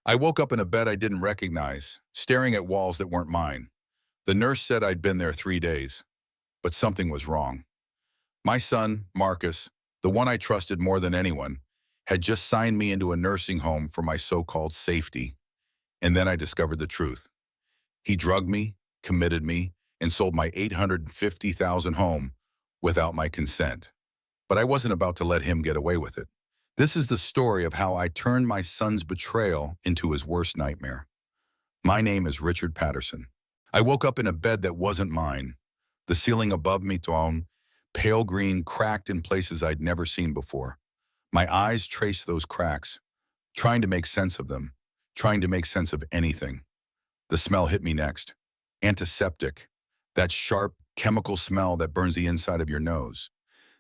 I woke up in a bed I didn't recognize, staring at walls that weren't mine. The nurse said I'd been there 3 days, but something was wrong. My son, Marcus, the one I trusted more than anyone, had just signed me into a nursing home for my so-called safety. And then I discovered the truth. He drugged me, committed me, and sold my $850,000 home without my consent. But I wasn't about to let him get away with it. This is the story of how I turned my son's betrayal into his worst nightmare. My name is Richard Patterson. I woke up in a bed that wasn't mine. The ceiling above me torn, pale green, cracked in places I'd never seen before. My eyes traced those cracks, trying to make sense of them, trying to make sense of anything. The smell hit me next. Antiseptic. That sharp, chemical smell that burns the inside of your nose.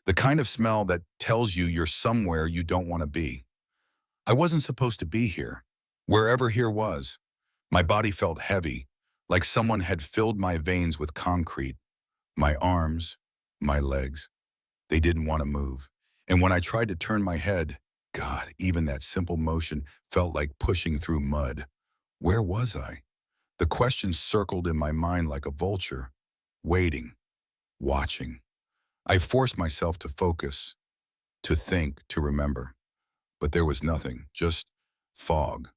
The kind of smell that tells you you're somewhere you don't want to be. I wasn't supposed to be here. Wherever here was. My body felt heavy, like someone had filled my veins with concrete. My arms, my legs, they didn't want to move. And when I tried to turn my head, God, even that simple motion felt like pushing through mud. Where was I? The question circled in my mind like a vulture, waiting, watching. I forced myself to focus, to think, to remember. But there was nothing, just fog.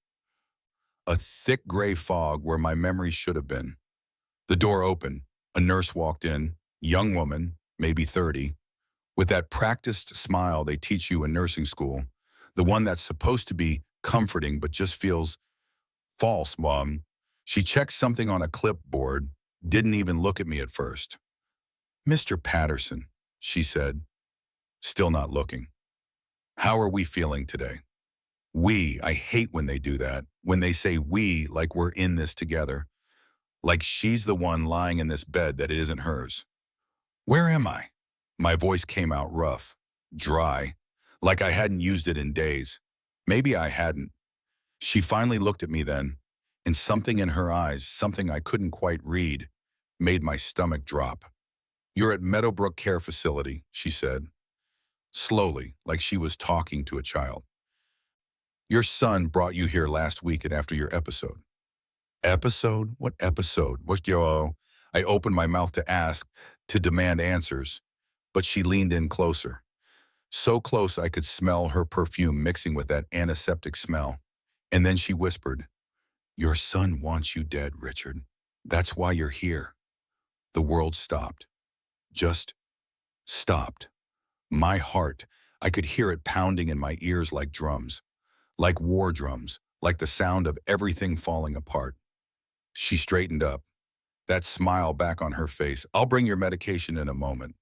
A thick gray fog where my memories should have been. The door opened. A nurse walked in, young woman, maybe 30, with that practiced smile they teach you in nursing school, the one that's supposed to be comforting but just feels false, Mom. She checked something on a clipboard, didn't even look at me at first. Mr. Patterson, she said, still not looking. How are we feeling today? We, I hate when they do that, when they say we like we're in this together, like she's the one lying in this bed that it isn't hers. Where am I? My voice came out rough, dry, like I hadn't used it in days. Maybe I hadn't. She finally looked at me then, and something in her eyes, something I couldn't quite read, made my stomach drop. You're at Meadowbrook Care Facility, she said, slowly, like she was talking to a child. Your son brought you here last week and after your episode. Episode? What episode? What's your... I opened my mouth to ask, to demand answers, but she leaned in closer. So close I could smell her perfume mixing with that antiseptic smell. And then she whispered, your son wants you dead, Richard. That's why you're here. The world stopped. Just stopped. My heart, I could hear it pounding in my ears like drums, like war drums, like the sound of everything falling apart. She straightened up, that smile back on her face. I'll bring your medication in a moment.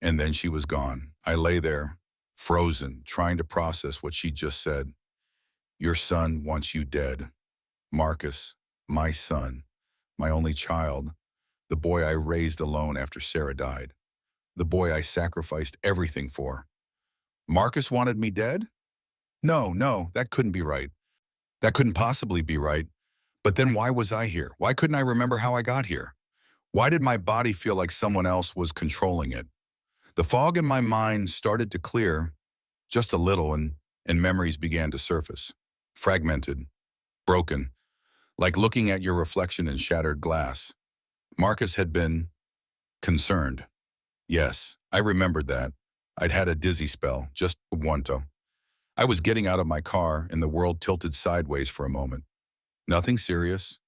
And then she was gone. I lay there, frozen, trying to process what she just said. Your son wants you dead. Marcus, my son, my only child, the boy I raised alone after Sarah died, the boy I sacrificed everything for. Marcus wanted me dead? No, that couldn't be right. That couldn't possibly be right. But then why was I here? Why couldn't I remember how I got here? Why did my body feel like someone else was controlling it? The fog in my mind started to clear just a little and memories began to surface. Fragmented, broken, like looking at your reflection in shattered glass. Marcus had been concerned. Yes, I remembered that. I'd had a dizzy spell, just one. I was getting out of my car and the world tilted sideways for a moment. Nothing serious.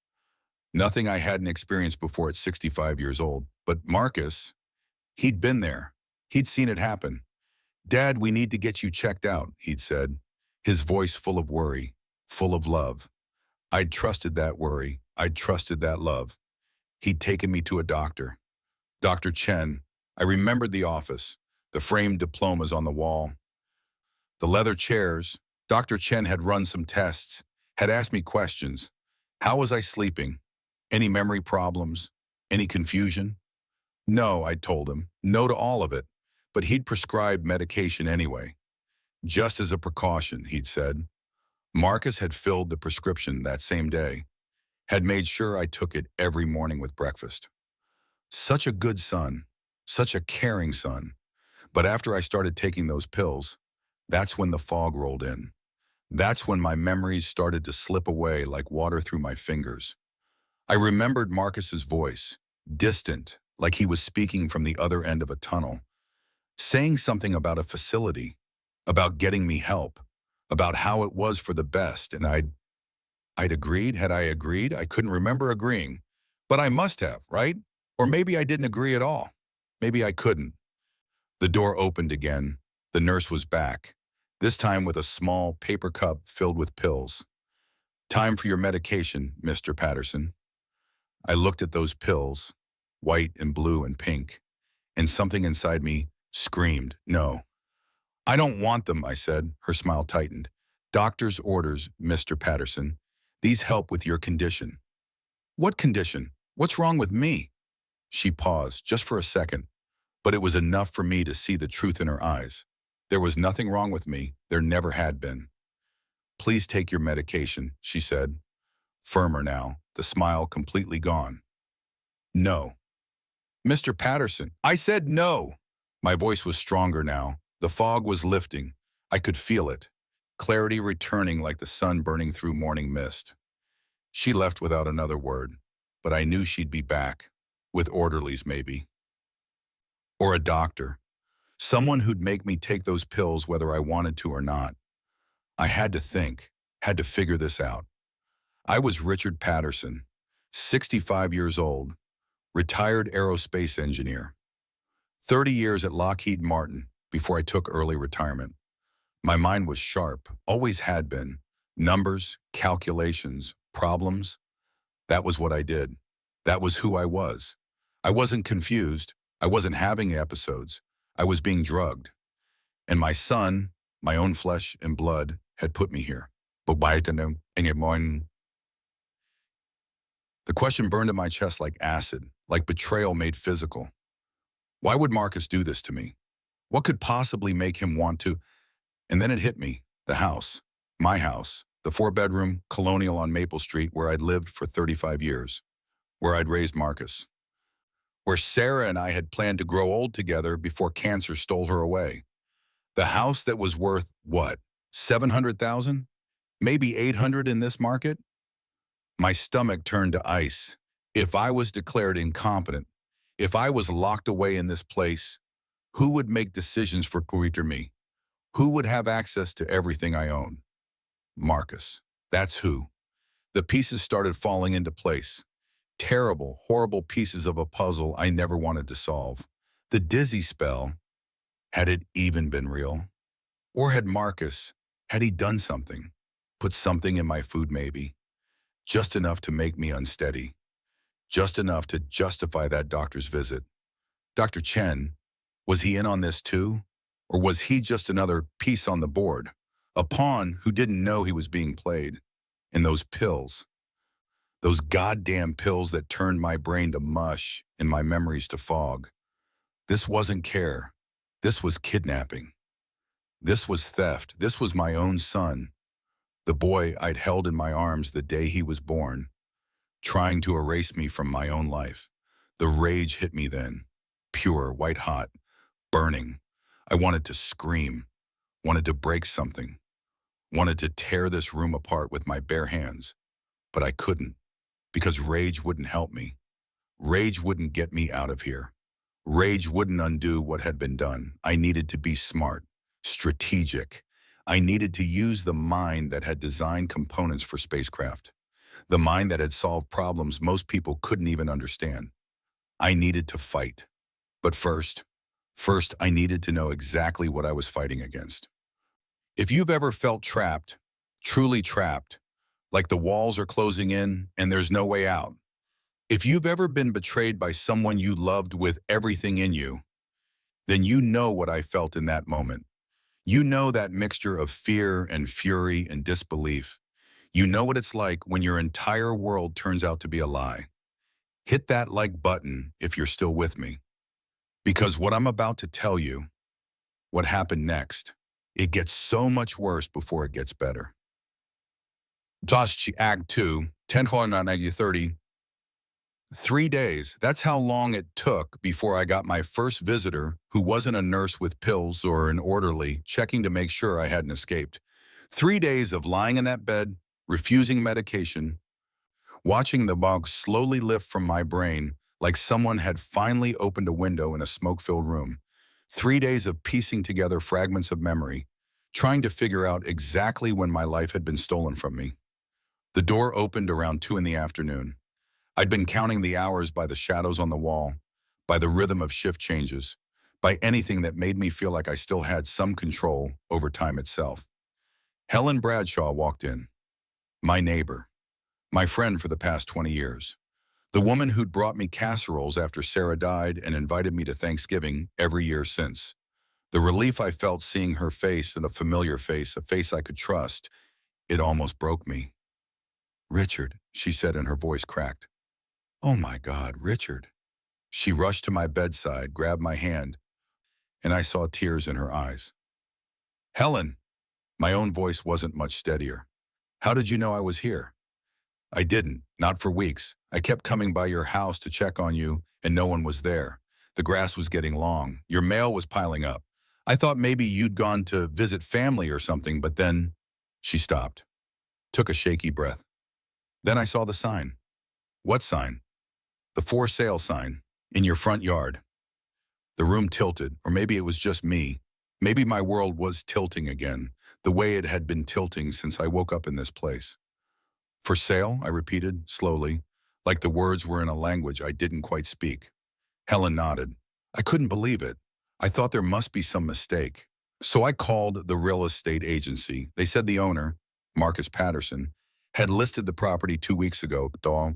Nothing I hadn't experienced before at 65 years old. But Marcus, he'd been there. He'd seen it happen. Dad, we need to get you checked out, he'd said, his voice full of worry, full of love. I'd trusted that worry. I'd trusted that love. He'd taken me to a doctor. Dr. Chen. I remembered the office, the framed diplomas on the wall, the leather chairs. Dr. Chen had run some tests, had asked me questions. How was I sleeping? Any memory problems? Any confusion? No, I'd told him. No to all of it. But he'd prescribed medication anyway. Just as a precaution, he'd said. Marcus had filled the prescription that same day, had made sure I took it every morning with breakfast. Such a good son, such a caring son. But after I started taking those pills, that's when the fog rolled in. That's when my memories started to slip away like water through my fingers. I remembered Marcus's voice, distant, like he was speaking from the other end of a tunnel, saying something about a facility, about getting me help, about how it was for the best, and I'd agreed. Had I agreed? I couldn't remember agreeing. But I must have, right? Or maybe I didn't agree at all. Maybe I couldn't. The door opened again. The nurse was back, this time with a small paper cup filled with pills. Time for your medication, Mr. Patterson. I looked at those pills, white and blue and pink, and something inside me screamed, no. I don't want them, I said. Her smile tightened. Doctor's orders, Mr. Patterson. These help with your condition. What condition? What's wrong with me? She paused, just for a second, but it was enough for me to see the truth in her eyes. There was nothing wrong with me. There never had been. Please take your medication, she said, firmer now, the smile completely gone. No. Mr. Patterson, I said no. My voice was stronger now. The fog was lifting. I could feel it. Clarity returning like the sun burning through morning mist. She left without another word, but I knew she'd be back, with orderlies maybe. Or a doctor. Someone who'd make me take those pills whether I wanted to or not. I had to think, had to figure this out. I was Richard Patterson, 65 years old, retired aerospace engineer. 30 years at Lockheed Martin before I took early retirement. My mind was sharp, always had been. Numbers, calculations, problems. That was what I did. That was who I was. I wasn't confused. I wasn't having episodes. I was being drugged. And my son, my own flesh and blood, had put me here. The question burned in my chest like acid, like betrayal made physical. Why would Marcus do this to me? What could possibly make him want to? And then it hit me, the house, my house, the 4-bedroom colonial on Maple Street where I'd lived for 35 years, where I'd raised Marcus, where Sarah and I had planned to grow old together before cancer stole her away. The house that was worth, what, 700,000? Maybe 800 in this market? My stomach turned to ice. If I was declared incompetent, if I was locked away in this place, who would make decisions for me? Who would have access to everything I own? Marcus. That's who. The pieces started falling into place. Terrible, horrible pieces of a puzzle I never wanted to solve. The dizzy spell, had it even been real? Or had Marcus, had he done something? Put something in my food maybe? Just enough to make me unsteady. Just enough to justify that doctor's visit. Dr. Chen, was he in on this too? Or was he just another piece on the board? A pawn who didn't know he was being played? And those pills. Those goddamn pills that turned my brain to mush and my memories to fog. This wasn't care. This was kidnapping. This was theft. This was my own son. The boy I'd held in my arms the day he was born, trying to erase me from my own life. The rage hit me then, pure, white hot, burning. I wanted to scream, wanted to break something, wanted to tear this room apart with my bare hands. But I couldn't, because rage wouldn't help me. Rage wouldn't get me out of here. Rage wouldn't undo what had been done. I needed to be smart, strategic. I needed to use the mind that had designed components for spacecraft, the mind that had solved problems most people couldn't even understand. I needed to fight. But first, I needed to know exactly what I was fighting against. If you've ever felt trapped, truly trapped, like the walls are closing in and there's no way out, if you've ever been betrayed by someone you loved with everything in you, then you know what I felt in that moment. You know that mixture of fear and fury and disbelief. You know what it's like when your entire world turns out to be a lie. Hit that like button if you're still with me. Because what I'm about to tell you, what happened next, it gets so much worse before it gets better. Act 2, 10:30. 3 days, that's how long it took before I got my first visitor who wasn't a nurse with pills or an orderly checking to make sure I hadn't escaped. 3 days of lying in that bed, refusing medication, watching the bog slowly lift from my brain like someone had finally opened a window in a smoke-filled room. 3 days of piecing together fragments of memory, trying to figure out exactly when my life had been stolen from me. The door opened around 2 in the afternoon. I'd been counting the hours by the shadows on the wall, by the rhythm of shift changes, by anything that made me feel like I still had some control over time itself. Helen Bradshaw walked in, my neighbor, my friend for the past 20 years, the woman who'd brought me casseroles after Sarah died and invited me to Thanksgiving every year since. The relief I felt seeing her face and a familiar face, a face I could trust, it almost broke me. "Richard," she said and her voice cracked. "Oh my God, Richard." She rushed to my bedside, grabbed my hand, and I saw tears in her eyes. "Helen," my own voice wasn't much steadier. "How did you know I was here?" "I didn't, not for weeks. I kept coming by your house to check on you, and no one was there. The grass was getting long. Your mail was piling up. I thought maybe you'd gone to visit family or something, but then—" She stopped, took a shaky breath. "Then I saw the sign." "What sign?" "The for sale sign, in your front yard." The room tilted, or maybe it was just me. Maybe my world was tilting again, the way it had been tilting since I woke up in this place. "For sale?" I repeated, slowly, like the words were in a language I didn't quite speak. Helen nodded. I couldn't believe it. I thought there must be some mistake. So I called the real estate agency. They said the owner, Marcus Patterson, had listed the property 2 weeks ago, but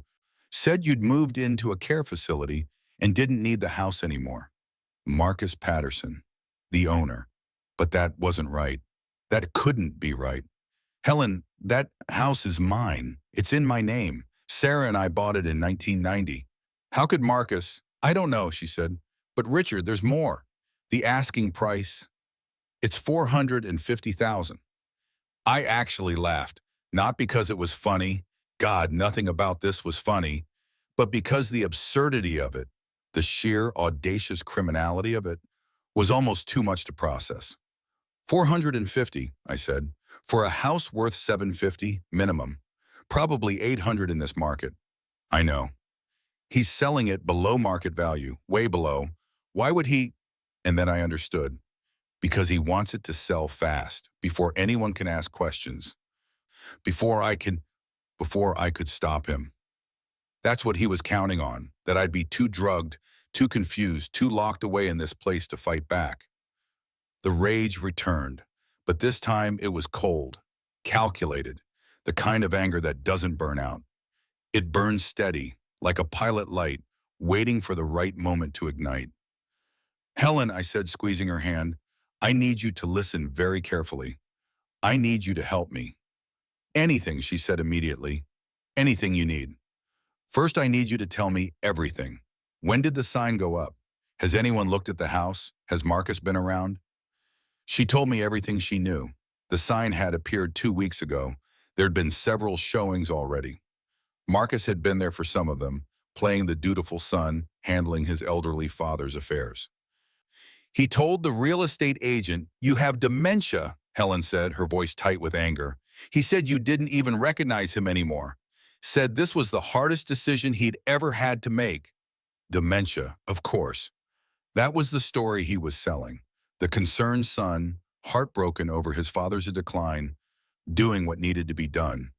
said you'd moved into a care facility and didn't need the house anymore. Marcus Patterson, the owner. But that wasn't right. That couldn't be right. "Helen, that house is mine. It's in my name. Sarah and I bought it in 1990. How could Marcus—" "I don't know," she said. "But Richard, there's more. The asking price, it's $450,000. I actually laughed, not because it was funny. God, nothing about this was funny, but because the absurdity of it, the sheer audacious criminality of it, was almost too much to process. 450, I said, for a house worth 750 minimum, probably 800 in this market. I know. He's selling it below market value, way below. Why would he? And then I understood. Because he wants it to sell fast, before anyone can ask questions, before I could stop him. That's what he was counting on, that I'd be too drugged, too confused, too locked away in this place to fight back. The rage returned, but this time it was cold, calculated, the kind of anger that doesn't burn out. It burns steady, like a pilot light, waiting for the right moment to ignite. "Helen," I said, squeezing her hand, "I need you to listen very carefully. I need you to help me." "Anything," she said immediately. "Anything you need. First, I need you to tell me everything. When did the sign go up? Has anyone looked at the house? Has Marcus been around?" She told me everything she knew. The sign had appeared 2 weeks ago. There'd been several showings already. Marcus had been there for some of them, playing the dutiful son, handling his elderly father's affairs. "He told the real estate agent, 'You have dementia,'" Helen said, her voice tight with anger. "He said you didn't even recognize him anymore. Said this was the hardest decision he'd ever had to make." Dementia, of course. That was the story he was selling. The concerned son, heartbroken over his father's decline, doing what needed to be done.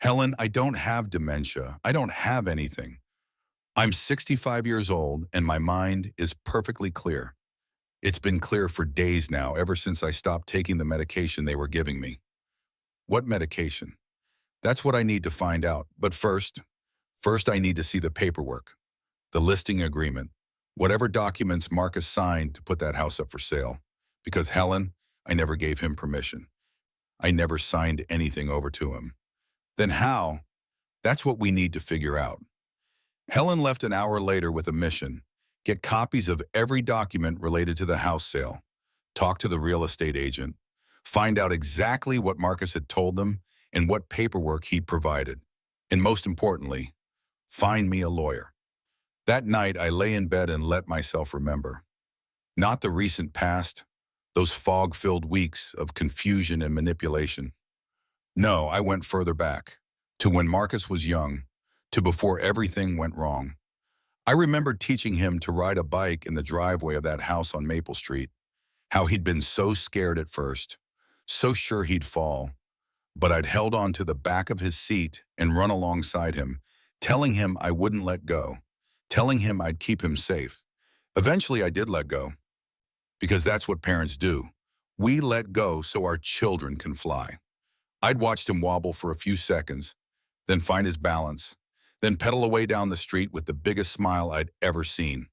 "Helen, I don't have dementia. I don't have anything. I'm 65 years old and my mind is perfectly clear. It's been clear for days now, ever since I stopped taking the medication they were giving me." "What medication?" "That's what I need to find out. But first I need to see the paperwork, the listing agreement, whatever documents Marcus signed to put that house up for sale. Because, Helen, I never gave him permission. I never signed anything over to him." "Then how?" "That's what we need to figure out." Helen left an hour later with a mission: get copies of every document related to the house sale, talk to the real estate agent, find out exactly what Marcus had told them and what paperwork he'd provided. And most importantly, find me a lawyer. That night, I lay in bed and let myself remember. Not the recent past, those fog-filled weeks of confusion and manipulation. No, I went further back, to when Marcus was young, to before everything went wrong. I remembered teaching him to ride a bike in the driveway of that house on Maple Street, how he'd been so scared at first, so sure he'd fall, but I'd held on to the back of his seat and run alongside him, telling him I wouldn't let go, telling him I'd keep him safe. Eventually, I did let go, because that's what parents do. We let go so our children can fly. I'd watched him wobble for a few seconds, then find his balance, then pedal away down the street with the biggest smile I'd ever seen.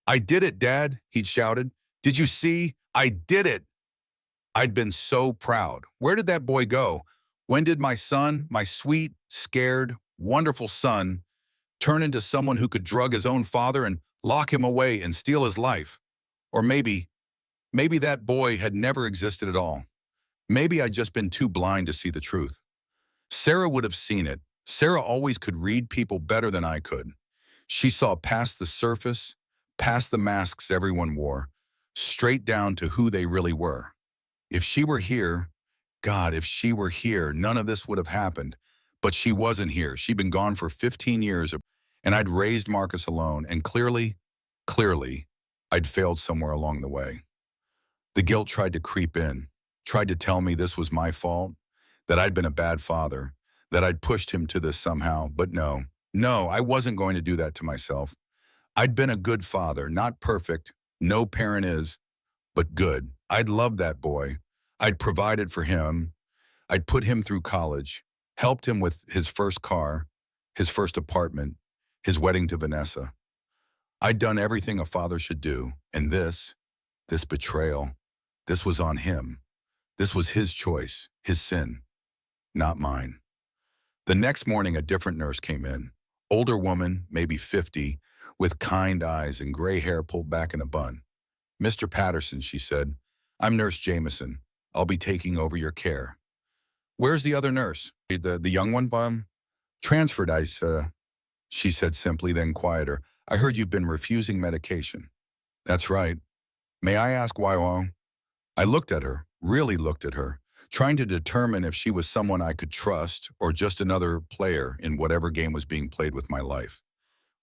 "I did it, Dad," he'd shouted. "Did you see? I did it." I'd been so proud. Where did that boy go? When did my son, my sweet, scared, wonderful son, turn into someone who could drug his own father and lock him away and steal his life? Or maybe that boy had never existed at all. Maybe I'd just been too blind to see the truth. Sarah would have seen it. Sarah always could read people better than I could. She saw past the surface, past the masks everyone wore, straight down to who they really were. If she were here, God, if she were here, none of this would have happened. But she wasn't here. She'd been gone for 15 years, and I'd raised Marcus alone, and clearly, I'd failed somewhere along the way. The guilt tried to creep in, tried to tell me this was my fault, that I'd been a bad father, that I'd pushed him to this somehow. But no, I wasn't going to do that to myself. I'd been a good father, not perfect. No parent is, but good. I'd loved that boy. I'd provided for him. I'd put him through college, helped him with his first car, his first apartment, his wedding to Vanessa. I'd done everything a father should do, and this betrayal, this was on him. This was his choice, his sin, not mine. The next morning, a different nurse came in. Older woman, maybe 50, with kind eyes and gray hair pulled back in a bun. "Mr. Patterson," she said, "I'm Nurse Jameson. I'll be taking over your care." "Where's the other nurse? The young one, Bum?" "Transferred, she said simply, then quieter. "I heard you've been refusing medication." "That's right. May I ask why, I looked at her, really looked at her, trying to determine if she was someone I could trust or just another player in whatever game was being played with my life.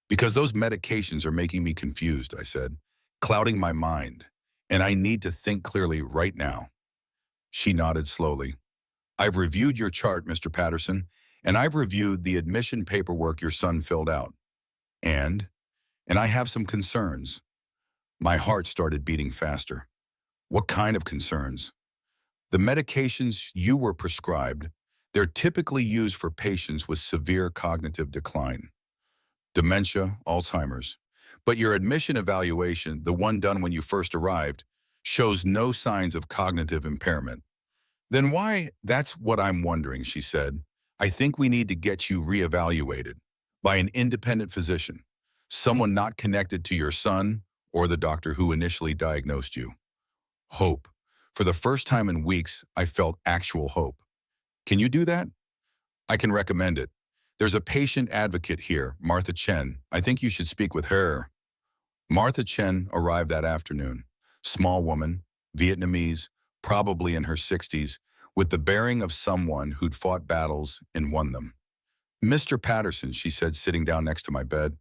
"Because those medications are making me confused," I said, "clouding my mind, and I need to think clearly right now." She nodded slowly. "I've reviewed your chart, Mr. Patterson, and I've reviewed the admission paperwork your son filled out. And I have some concerns." My heart started beating faster. "What kind of concerns?" "The medications you were prescribed, they're typically used for patients with severe cognitive decline. Dementia, Alzheimer's. But your admission evaluation, the one done when you first arrived, shows no signs of cognitive impairment." "Then why?" "That's what I'm wondering," she said. "I think we need to get you reevaluated by an independent physician, someone not connected to your son or the doctor who initially diagnosed you." Hope. For the first time in weeks, I felt actual hope. "Can you do that?" "I can recommend it. There's a patient advocate here, Martha Chen. I think you should speak with her." Martha Chen arrived that afternoon. Small woman, Vietnamese, probably in her 60s, with the bearing of someone who'd fought battles and won them. "Mr. Patterson," she said, sitting down next to my bed,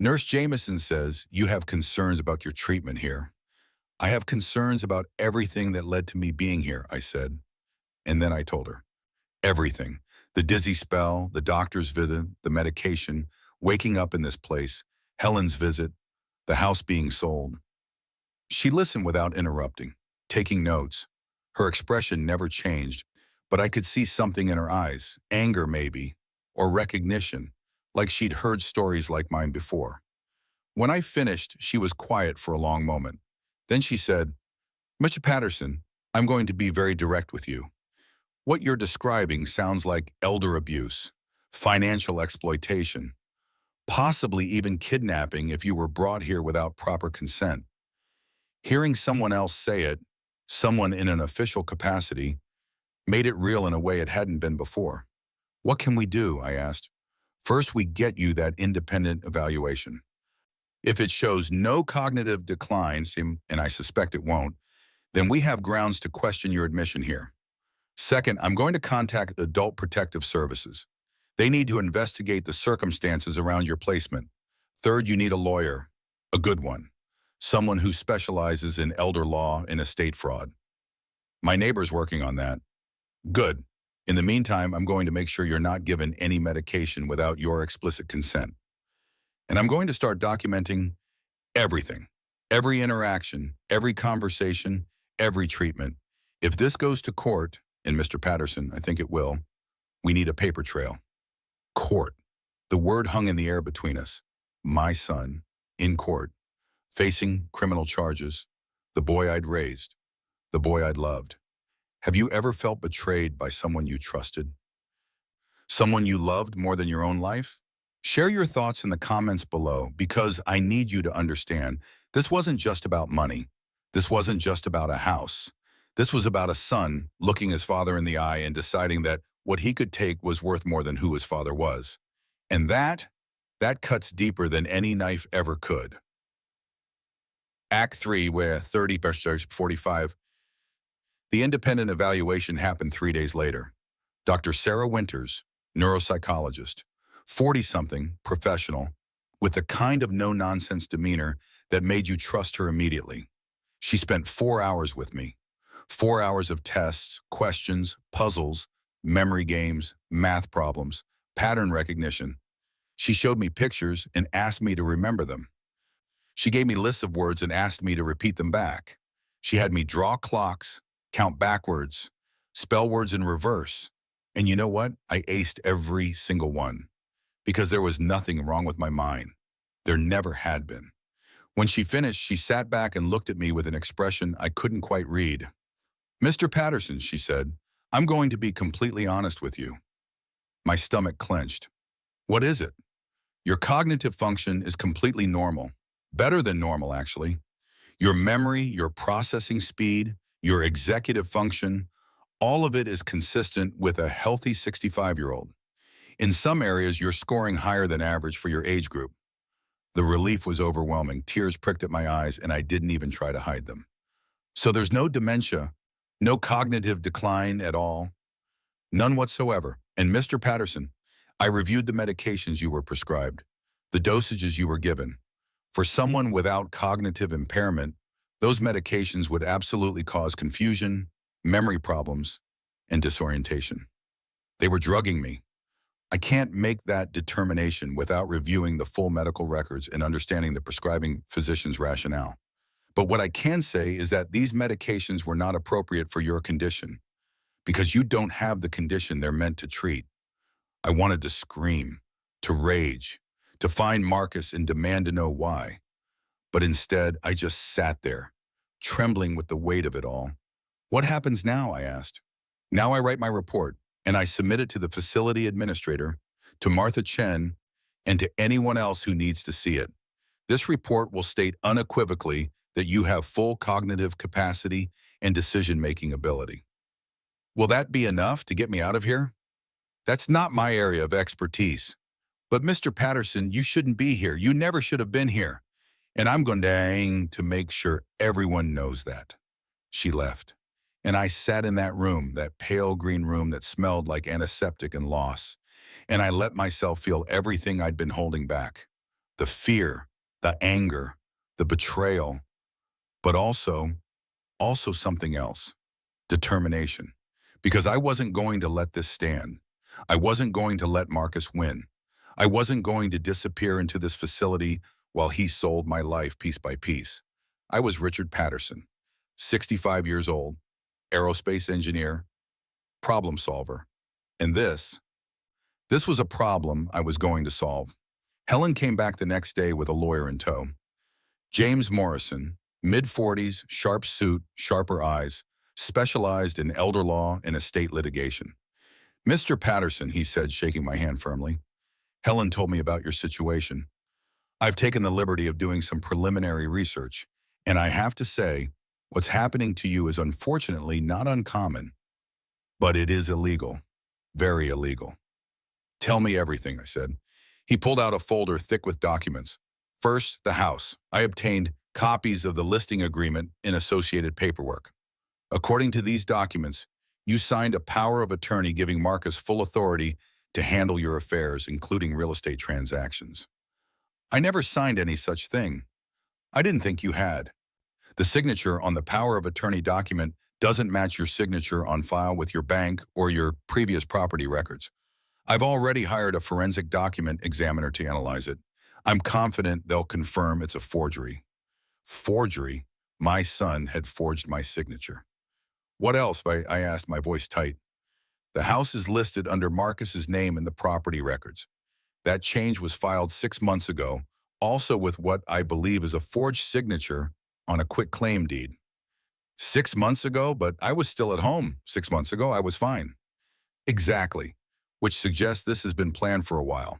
"Nurse Jameson says you have concerns about your treatment here." "I have concerns about everything that led to me being here," I said. And then I told her. Everything. The dizzy spell, the doctor's visit, the medication, waking up in this place, Helen's visit, the house being sold. She listened without interrupting, taking notes. Her expression never changed, but I could see something in her eyes, anger maybe, or recognition, like she'd heard stories like mine before. When I finished, she was quiet for a long moment. Then she said, "Mr. Patterson, I'm going to be very direct with you. What you're describing sounds like elder abuse, financial exploitation, possibly even kidnapping if you were brought here without proper consent. Hearing someone else say it, someone in an official capacity, made it real in a way it hadn't been before." "What can we do?" I asked. "First, we get you that independent evaluation. If it shows no cognitive decline, and I suspect it won't, then we have grounds to question your admission here. Second, I'm going to contact Adult Protective Services. They need to investigate the circumstances around your placement. Third, you need a lawyer, a good one, someone who specializes in elder law and estate fraud. My neighbor's working on that. Good. In the meantime, I'm going to make sure you're not given any medication without your explicit consent. And I'm going to start documenting everything, every interaction, every conversation, every treatment. If this goes to court, and Mr. Patterson, I think it will, we need a paper trail. Court. The word hung in the air between us. My son, in court, facing criminal charges, the boy I'd raised, the boy I'd loved. Have you ever felt betrayed by someone you trusted? Someone you loved more than your own life? Share your thoughts in the comments below because I need you to understand this wasn't just about money. This wasn't just about a house. This was about a son looking his father in the eye and deciding that what he could take was worth more than who his father was. And that cuts deeper than any knife ever could. Act 3, where 30 versus 45. The independent evaluation happened 3 days later. Dr. Sarah Winters, neuropsychologist, 40-something, professional, with the kind of no-nonsense demeanor that made you trust her immediately. She spent 4 hours with me. 4 hours of tests, questions, puzzles, memory games, math problems, pattern recognition. She showed me pictures and asked me to remember them. She gave me lists of words and asked me to repeat them back. She had me draw clocks, count backwards, spell words in reverse. And you know what? I aced every single one because there was nothing wrong with my mind. There never had been. When she finished, she sat back and looked at me with an expression I couldn't quite read. Mr. Patterson, she said, I'm going to be completely honest with you. My stomach clenched. What is it? Your cognitive function is completely normal. Better than normal, actually. Your memory, your processing speed, your executive function, all of it is consistent with a healthy 65-year-old. In some areas, you're scoring higher than average for your age group. The relief was overwhelming. Tears pricked at my eyes, and I didn't even try to hide them. So there's no dementia, no cognitive decline at all, none whatsoever. And Mr. Patterson, I reviewed the medications you were prescribed, the dosages you were given. For someone without cognitive impairment, those medications would absolutely cause confusion, memory problems, and disorientation. They were drugging me. I can't make that determination without reviewing the full medical records and understanding the prescribing physician's rationale. But what I can say is that these medications were not appropriate for your condition because you don't have the condition they're meant to treat. I wanted to scream, to rage, to find Marcus and demand to know why. But instead, I just sat there, trembling with the weight of it all. What happens now? I asked. Now I write my report, and I submit it to the facility administrator, to Martha Chen, and to anyone else who needs to see it. This report will state unequivocally that you have full cognitive capacity and decision-making ability. Will that be enough to get me out of here? That's not my area of expertise. But Mr. Patterson, you shouldn't be here. You never should have been here. And I'm going to make sure everyone knows that. She left. And I sat in that room, that pale green room that smelled like antiseptic and loss. And I let myself feel everything I'd been holding back. The fear, the anger, the betrayal, but also something else, determination. Because I wasn't going to let this stand. I wasn't going to let Marcus win. I wasn't going to disappear into this facility while he sold my life piece by piece. I was Richard Patterson, 65 years old, aerospace engineer, problem solver. And this was a problem I was going to solve. Helen came back the next day with a lawyer in tow. James Morrison, mid-40s, sharp suit, sharper eyes, specialized in elder law and estate litigation. Mr. Patterson, he said, shaking my hand firmly, Helen told me about your situation. I've taken the liberty of doing some preliminary research, and I have to say, what's happening to you is unfortunately not uncommon, but it is illegal, very illegal. Tell me everything, I said. He pulled out a folder thick with documents. First, the house. I obtained copies of the listing agreement and associated paperwork. According to these documents, You signed a power of attorney giving Marcus full authority to handle your affairs, including real estate transactions. I never signed any such thing. I didn't think you had. The signature on the power of attorney document doesn't match your signature on file with your bank or your previous property records. I've already hired a forensic document examiner to analyze it. I'm confident they'll confirm it's a forgery. Forgery? My son had forged my signature. What else? I asked, my voice tight. The house is listed under Marcus's name in the property records. That change was filed 6 months ago, also with what I believe is a forged signature on a quitclaim deed. 6 months ago, but I was still at home 6 months ago. I was fine. Exactly, which suggests this has been planned for a while.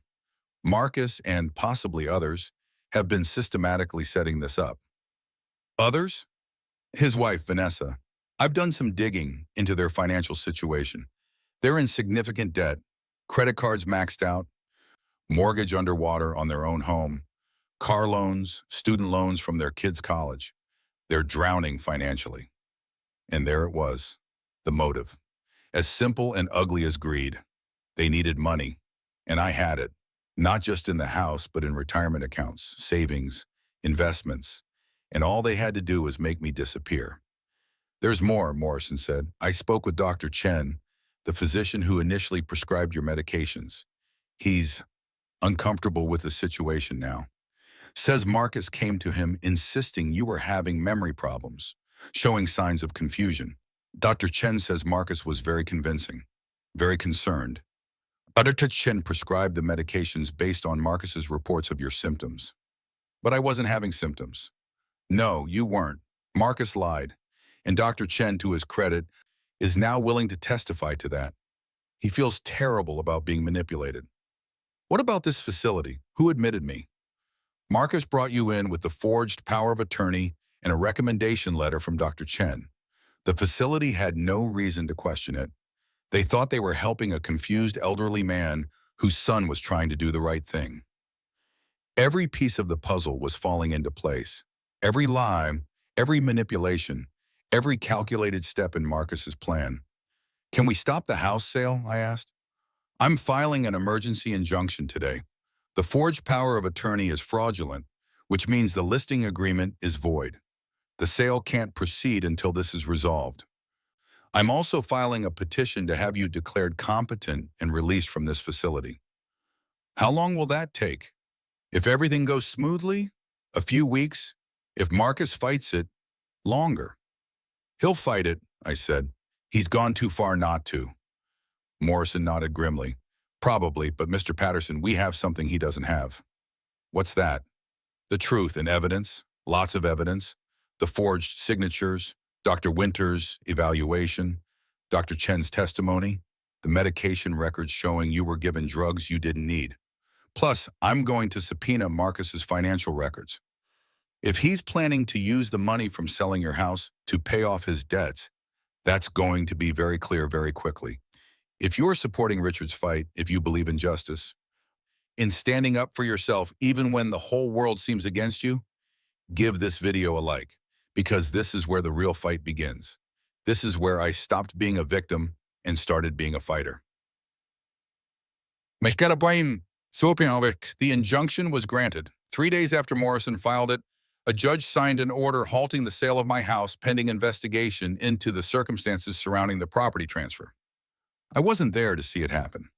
Marcus and possibly others have been systematically setting this up. Others? His wife, Vanessa. I've done some digging into their financial situation. They're in significant debt, credit cards maxed out, mortgage underwater on their own home, car loans, student loans from their kids' college. They're drowning financially. And there it was, the motive. As simple and ugly as greed. They needed money, and I had it. Not just in the house, but in retirement accounts, savings, investments. And all they had to do was make me disappear. There's more, Morrison said. I spoke with Dr. Chen, the physician who initially prescribed your medications. He's uncomfortable with the situation now. Says Marcus came to him insisting you were having memory problems, showing signs of confusion. Dr. Chen says Marcus was very convincing, very concerned. Dr. Chen prescribed the medications based on Marcus's reports of your symptoms. But I wasn't having symptoms. No, you weren't. Marcus lied. And Dr. Chen, to his credit, is now willing to testify to that. He feels terrible about being manipulated. What about this facility? Who admitted me? Marcus brought you in with the forged power of attorney and a recommendation letter from Dr. Chen. The facility had no reason to question it. They thought they were helping a confused elderly man whose son was trying to do the right thing. Every piece of the puzzle was falling into place. Every lie, every manipulation, every calculated step in Marcus's plan. Can we stop the house sale? I asked. I'm filing an emergency injunction today. The forged power of attorney is fraudulent, which means the listing agreement is void. The sale can't proceed until this is resolved. I'm also filing a petition to have you declared competent and released from this facility. How long will that take? If everything goes smoothly, a few weeks. If Marcus fights it, longer. He'll fight it, I said. He's gone too far not to. Morrison nodded grimly. Probably, but Mr. Patterson, we have something he doesn't have. What's that? The truth and evidence, lots of evidence, the forged signatures, Dr. Winter's evaluation, Dr. Chen's testimony, the medication records showing you were given drugs you didn't need. Plus, I'm going to subpoena Marcus's financial records. If he's planning to use the money from selling your house to pay off his debts, that's going to be very clear very quickly. If you're supporting Richard's fight, if you believe in justice, in standing up for yourself even when the whole world seems against you, give this video a like, because this is where the real fight begins. This is where I stopped being a victim and started being a fighter. The injunction was granted. 3 days after Morrison filed it, a judge signed an order halting the sale of my house pending investigation into the circumstances surrounding the property transfer. I wasn't there to see it happen.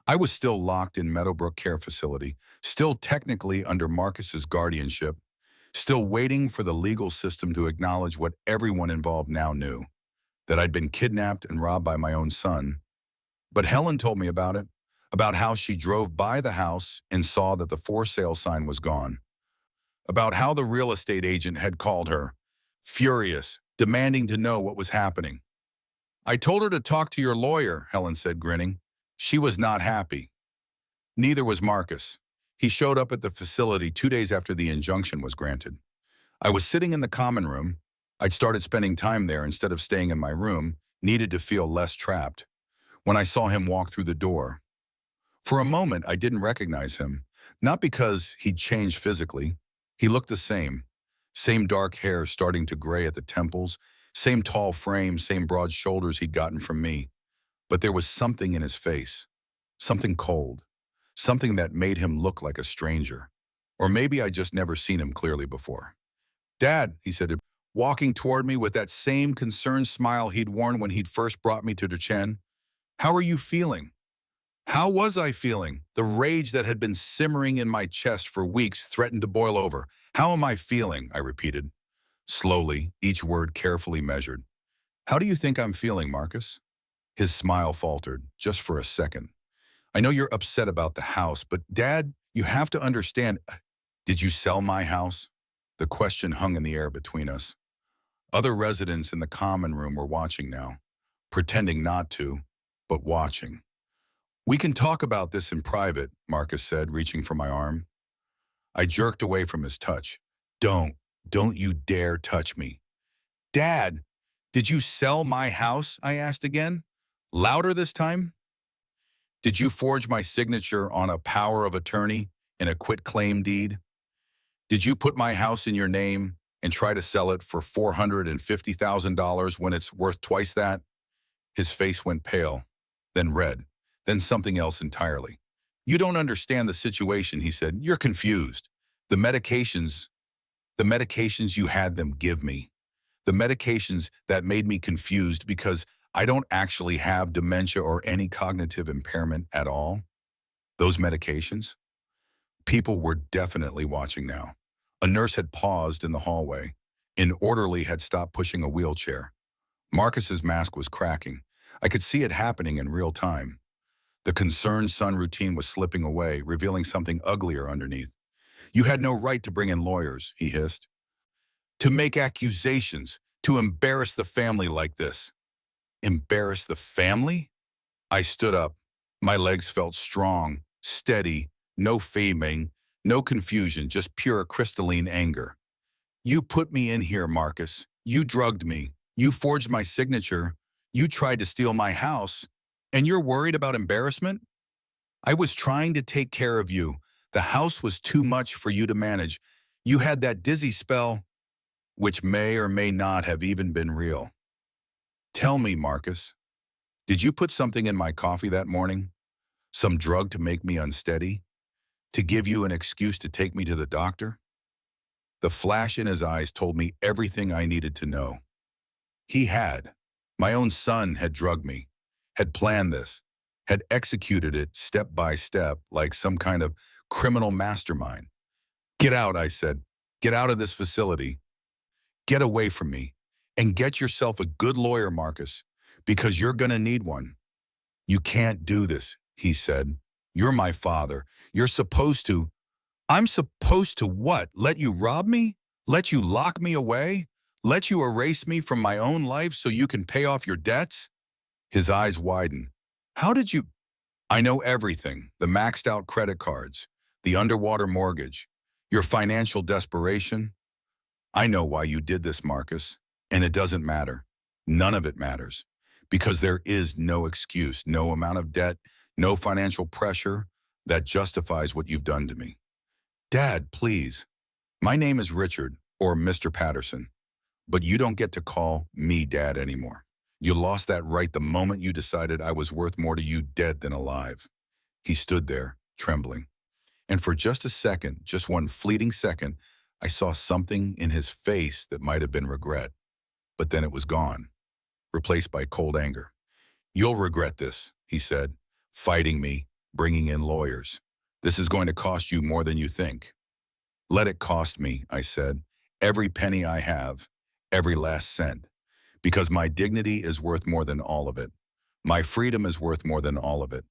I was still locked in Meadowbrook Care Facility, still technically under Marcus's guardianship, still waiting for the legal system to acknowledge what everyone involved now knew, that I'd been kidnapped and robbed by my own son. But Helen told me about it, about how she drove by the house and saw that the for sale sign was gone, about how the real estate agent had called her, furious, demanding to know what was happening. I told her to talk to your lawyer, Helen said, grinning. She was not happy. Neither was Marcus. He showed up at the facility 2 days after the injunction was granted. I was sitting in the common room. I'd started spending time there instead of staying in my room, needed to feel less trapped, when I saw him walk through the door. For a moment, I didn't recognize him, not because he'd changed physically. He looked the same dark hair starting to gray at the temples, Same tall frame, same broad shoulders he'd gotten from me. But there was something in his face, something cold, something that made him look like a stranger. Or maybe I just never seen him clearly before. Dad, he said, walking toward me with that same concerned smile he'd worn when he'd first brought me to Duchenne. How are you feeling? How was I feeling? The rage that had been simmering in my chest for weeks threatened to boil over. How am I feeling? I repeated, slowly, each word carefully measured. How do you think I'm feeling, Marcus? His smile faltered, just for a second. I know you're upset about the house, but Dad, you have to understand. Did you sell my house? The question hung in the air between us. Other residents in the common room were watching now, pretending not to, but watching. We can talk about this in private, Marcus said, reaching for my arm. I jerked away from his touch. Don't you dare touch me. Dad, did you sell my house? I asked again. Louder this time. Did you forge my signature on a power of attorney in a quitclaim deed? Did you put my house in your name and try to sell it for $450,000 when it's worth twice that? His face went pale, then red, then something else entirely. You don't understand the situation, he said. You're confused. The medications, the medications you had them give me, the medications that made me confused because I don't actually have dementia or any cognitive impairment at all. Those medications? People were definitely watching now. A nurse had paused in the hallway. An orderly had stopped pushing a wheelchair. Marcus's mask was cracking. I could see it happening in real time. The concerned son routine was slipping away, revealing something uglier underneath. You had no right to bring in lawyers, he hissed. To make accusations, to embarrass the family like this. Embarrass the family? I stood up. My legs felt strong, steady, no framing, no confusion, just pure crystalline anger. You put me in here, Marcus. You drugged me. You forged my signature. You tried to steal my house. And you're worried about embarrassment? I was trying to take care of you. The house was too much for you to manage. You had that dizzy spell, which may or may not have even been real. Tell me, Marcus, did you put something in my coffee that morning? Some drug to make me unsteady? To give you an excuse to take me to the doctor? The flash in his eyes told me everything I needed to know. He had. My own son had drugged me, had planned this, had executed it step by step like some kind of criminal mastermind. Get out, I said. Get out of this facility. Get away from me. And get yourself a good lawyer, Marcus, because you're going to need one. You can't do this, he said. You're my father. You're supposed to. I'm supposed to what? Let you rob me? Let you lock me away? Let you erase me from my own life so you can pay off your debts? His eyes widened. How did you? I know everything. The maxed out credit cards, the underwater mortgage, your financial desperation. I know why you did this, Marcus. And it doesn't matter. None of it matters. Because there is no excuse, no amount of debt, no financial pressure that justifies what you've done to me. Dad, please. My name is Richard, or Mr. Patterson, but you don't get to call me Dad anymore. You lost that right the moment you decided I was worth more to you dead than alive. He stood there, trembling. And for just a second, just one fleeting second, I saw something in his face that might have been regret. But then it was gone, replaced by cold anger. You'll regret this, he said, fighting me, bringing in lawyers. This is going to cost you more than you think. Let it cost me, I said, every penny I have, every last cent, because my dignity is worth more than all of it. My freedom is worth more than all of it.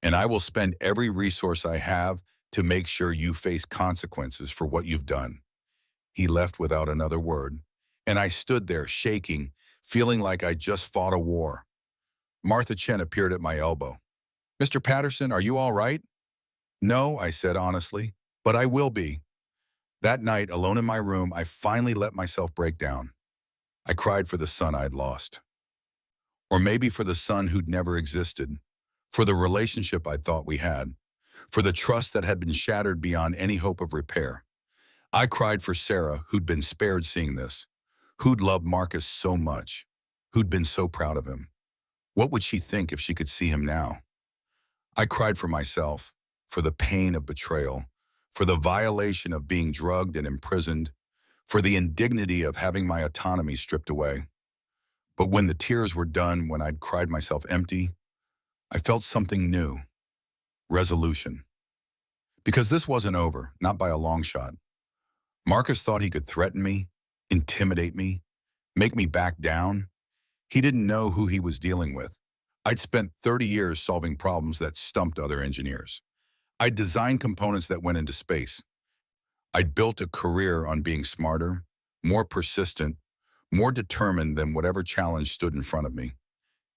And I will spend every resource I have to make sure you face consequences for what you've done. He left without another word, and I stood there shaking, feeling like I just fought a war. Martha Chen appeared at my elbow. Mr. Patterson, are you all right? No, I said honestly, but I will be. That night, alone in my room, I finally let myself break down. I cried for the son I'd lost. Or maybe for the son who'd never existed, for the relationship I thought we had, for the trust that had been shattered beyond any hope of repair. I cried for Sarah, who'd been spared seeing this, Who'd loved Marcus so much? Who'd been so proud of him? What would she think if she could see him now? I cried for myself, for the pain of betrayal, for the violation of being drugged and imprisoned, for the indignity of having my autonomy stripped away. But when the tears were done, when I'd cried myself empty, I felt something new, resolution. Because this wasn't over, not by a long shot. Marcus thought he could threaten me, intimidate me, make me back down. He didn't know who he was dealing with. I'd spent 30 years solving problems that stumped other engineers. I'd designed components that went into space. I'd built a career on being smarter, more persistent, more determined than whatever challenge stood in front of me.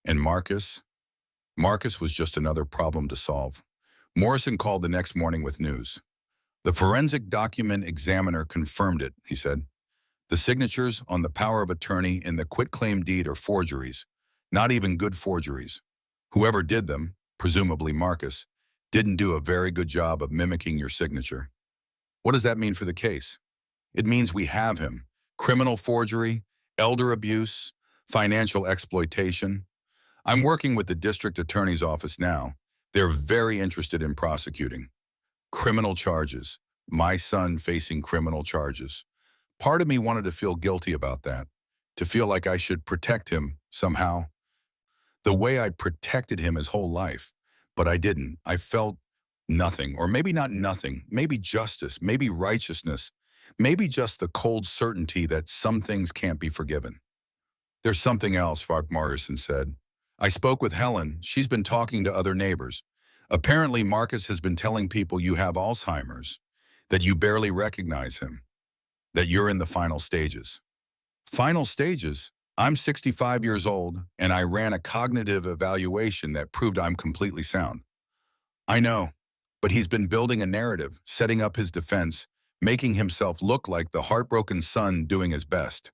And Marcus was just another problem to solve. Morrison called the next morning with news. The forensic document examiner confirmed it, he said. The signatures on the power of attorney in the quitclaim deed are forgeries, not even good forgeries. Whoever did them, presumably Marcus, didn't do a very good job of mimicking your signature. What does that mean for the case? It means we have him. Criminal forgery, elder abuse, financial exploitation. I'm working with the district attorney's office now. They're very interested in prosecuting. Criminal charges. My son facing criminal charges. Part of me wanted to feel guilty about that, to feel like I should protect him somehow, the way I'd protected him his whole life. But I didn't. I felt nothing, or maybe not nothing, maybe justice, maybe righteousness, maybe just the cold certainty that some things can't be forgiven. There's something else, Fark Morrison said. I spoke with Helen. She's been talking to other neighbors. Apparently, Marcus has been telling people you have Alzheimer's, that you barely recognize him, that you're in the final stages. Final stages? I'm 65 years old, and I ran a cognitive evaluation that proved I'm completely sound. I know, but he's been building a narrative, setting up his defense, making himself look like the heartbroken son doing his best.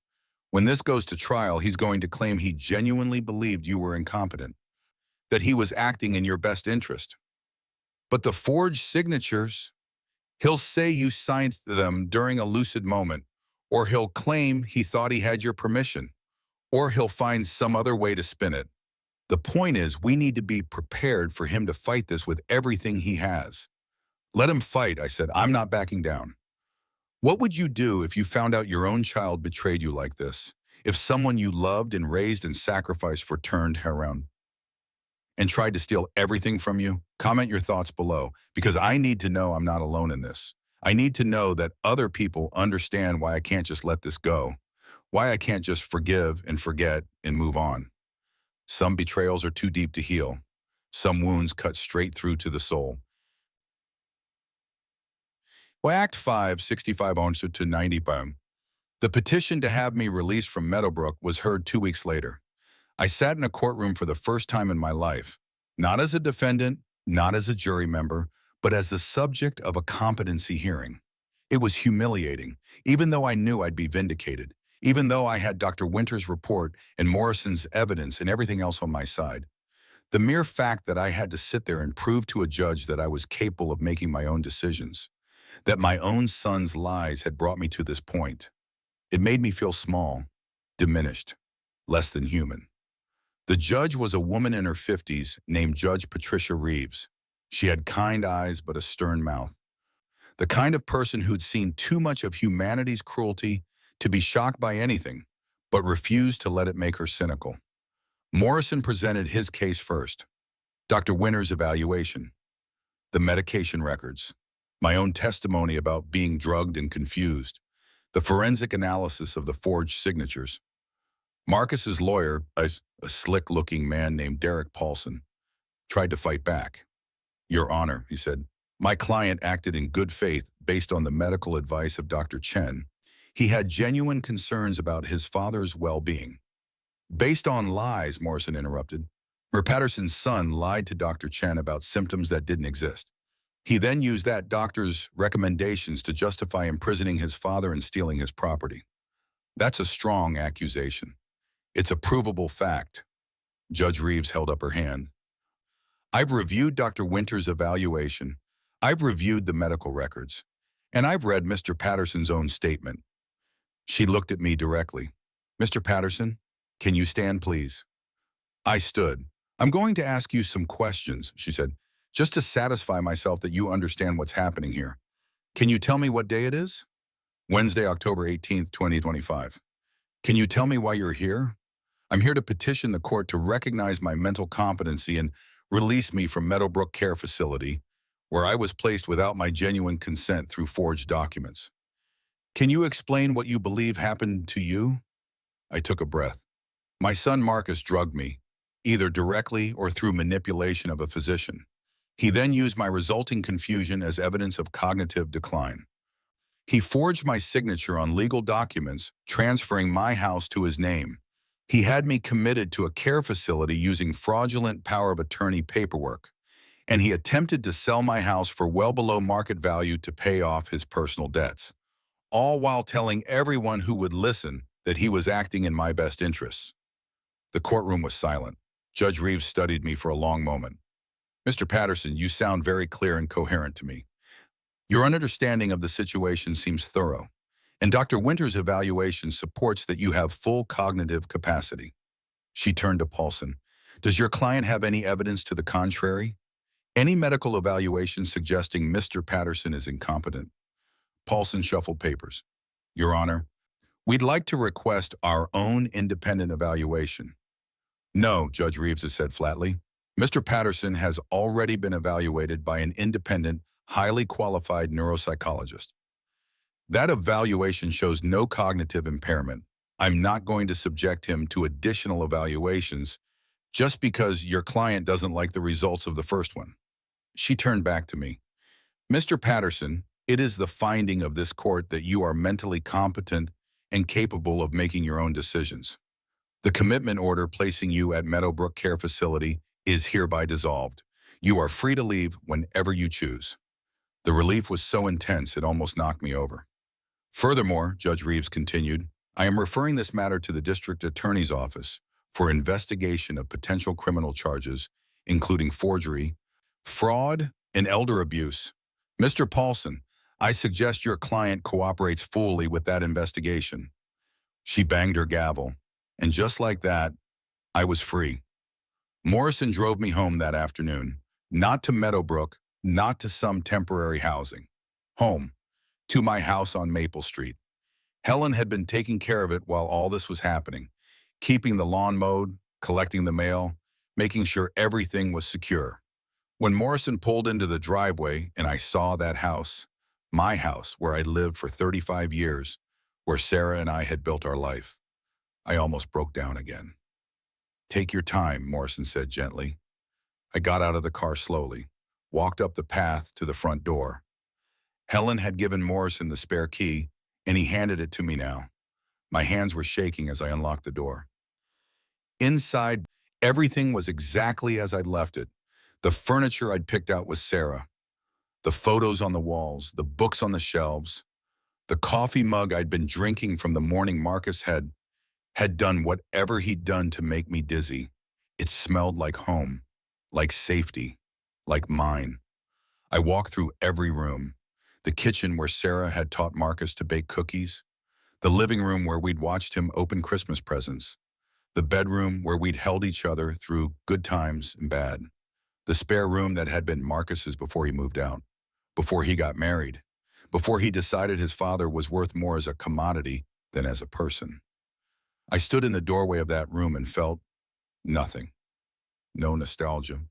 When this goes to trial, he's going to claim he genuinely believed you were incompetent, that he was acting in your best interest. But the forged signatures, he'll say you signed them during a lucid moment, or he'll claim he thought he had your permission, or he'll find some other way to spin it. The point is, we need to be prepared for him to fight this with everything he has. Let him fight, I said. I'm not backing down. What would you do if you found out your own child betrayed you like this? If someone you loved and raised and sacrificed for turned around and tried to steal everything from you? Comment your thoughts below, because I need to know I'm not alone in this. I need to know that other people understand why I can't just let this go, why I can't just forgive and forget and move on. Some betrayals are too deep to heal. Some wounds cut straight through to the soul. Well, Act 5, 65 onward to 90 pound. The petition to have me released from Meadowbrook was heard 2 weeks later. I sat in a courtroom for the first time in my life, not as a defendant, not as a jury member, but as the subject of a competency hearing. It was humiliating, even though I knew I'd be vindicated, even though I had Dr. Winter's report and Morrison's evidence and everything else on my side. The mere fact that I had to sit there and prove to a judge that I was capable of making my own decisions, that my own son's lies had brought me to this point, it made me feel small, diminished, less than human. The judge was a woman in her 50s named Judge Patricia Reeves. She had kind eyes but a stern mouth. The kind of person who'd seen too much of humanity's cruelty to be shocked by anything, but refused to let it make her cynical. Morrison presented his case first. Dr. Winter's evaluation, the medication records, my own testimony about being drugged and confused, the forensic analysis of the forged signatures. Marcus's lawyer, a slick-looking man named Derek Paulson, tried to fight back. Your Honor, he said, my client acted in good faith based on the medical advice of Dr. Chen. He had genuine concerns about his father's well-being. Based on lies, Morrison interrupted. Patterson's son lied to Dr. Chen about symptoms that didn't exist. He then used that doctor's recommendations to justify imprisoning his father and stealing his property. That's a strong accusation. It's a provable fact. Judge Reeves held up her hand. I've reviewed Dr. Winter's evaluation. I've reviewed the medical records. And I've read Mr. Patterson's own statement. She looked at me directly. Mr. Patterson, can you stand, please? I stood. I'm going to ask you some questions, she said, just to satisfy myself that you understand what's happening here. Can you tell me what day it is? Wednesday, October 18th, 2025. Can you tell me why you're here? I'm here to petition the court to recognize my mental competency and release me from Meadowbrook Care Facility, where I was placed without my genuine consent through forged documents. Can you explain what you believe happened to you? I took a breath. My son Marcus drugged me, either directly or through manipulation of a physician. He then used my resulting confusion as evidence of cognitive decline. He forged my signature on legal documents, transferring my house to his name. He had me committed to a care facility using fraudulent power of attorney paperwork, and he attempted to sell my house for well below market value to pay off his personal debts, all while telling everyone who would listen that he was acting in my best interests. The courtroom was silent. Judge Reeves studied me for a long moment. Mr. Patterson, you sound very clear and coherent to me. Your understanding of the situation seems thorough, and Dr. Winter's evaluation supports that you have full cognitive capacity. She turned to Paulson. Does your client have any evidence to the contrary? Any medical evaluation suggesting Mr. Patterson is incompetent? Paulson shuffled papers. Your Honor, we'd like to request our own independent evaluation. No, Judge Reeves has said flatly. Mr. Patterson has already been evaluated by an independent, highly qualified neuropsychologist. That evaluation shows no cognitive impairment. I'm not going to subject him to additional evaluations just because your client doesn't like the results of the first one. She turned back to me. Mr. Patterson, it is the finding of this court that you are mentally competent and capable of making your own decisions. The commitment order placing you at Meadowbrook Care Facility is hereby dissolved. You are free to leave whenever you choose. The relief was so intense it almost knocked me over. Furthermore, Judge Reeves continued, I am referring this matter to the District Attorney's Office for investigation of potential criminal charges, including forgery, fraud, and elder abuse. Mr. Paulson, I suggest your client cooperates fully with that investigation. She banged her gavel, and just like that, I was free. Morrison drove me home that afternoon, not to Meadowbrook, not to some temporary housing. Home, to my house on Maple Street. Helen had been taking care of it while all this was happening, keeping the lawn mowed, collecting the mail, making sure everything was secure. When Morrison pulled into the driveway and I saw that house, my house where I'd lived for 35 years, where Sarah and I had built our life, I almost broke down again. Take your time, Morrison said gently. I got out of the car slowly, walked up the path to the front door. Helen had given Morrison the spare key, and he handed it to me now. My hands were shaking as I unlocked the door. Inside, everything was exactly as I'd left it. The furniture I'd picked out with Sarah, the photos on the walls, the books on the shelves, the coffee mug I'd been drinking from the morning Marcus had done whatever he'd done to make me dizzy. It smelled like home, like safety, like mine. I walked through every room. The kitchen where Sarah had taught Marcus to bake cookies, the living room where we'd watched him open Christmas presents, the bedroom where we'd held each other through good times and bad, the spare room that had been Marcus's before he moved out, before he got married, before he decided his father was worth more as a commodity than as a person. I stood in the doorway of that room and felt nothing. No nostalgia,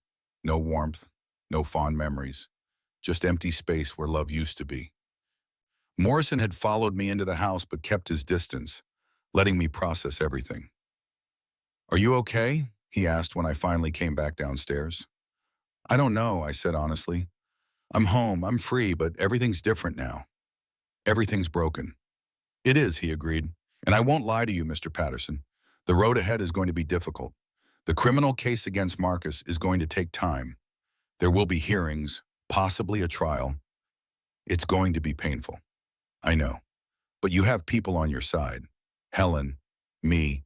no warmth, no fond memories, just empty space where love used to be. Morrison had followed me into the house but kept his distance, letting me process everything. Are you okay? He asked when I finally came back downstairs. I don't know, I said honestly. I'm home, I'm free, but everything's different now. Everything's broken. It is, he agreed. And I won't lie to you, Mr. Patterson. The road ahead is going to be difficult. The criminal case against Marcus is going to take time. There will be hearings, possibly a trial. It's going to be painful. I know. But you have people on your side. Helen, me,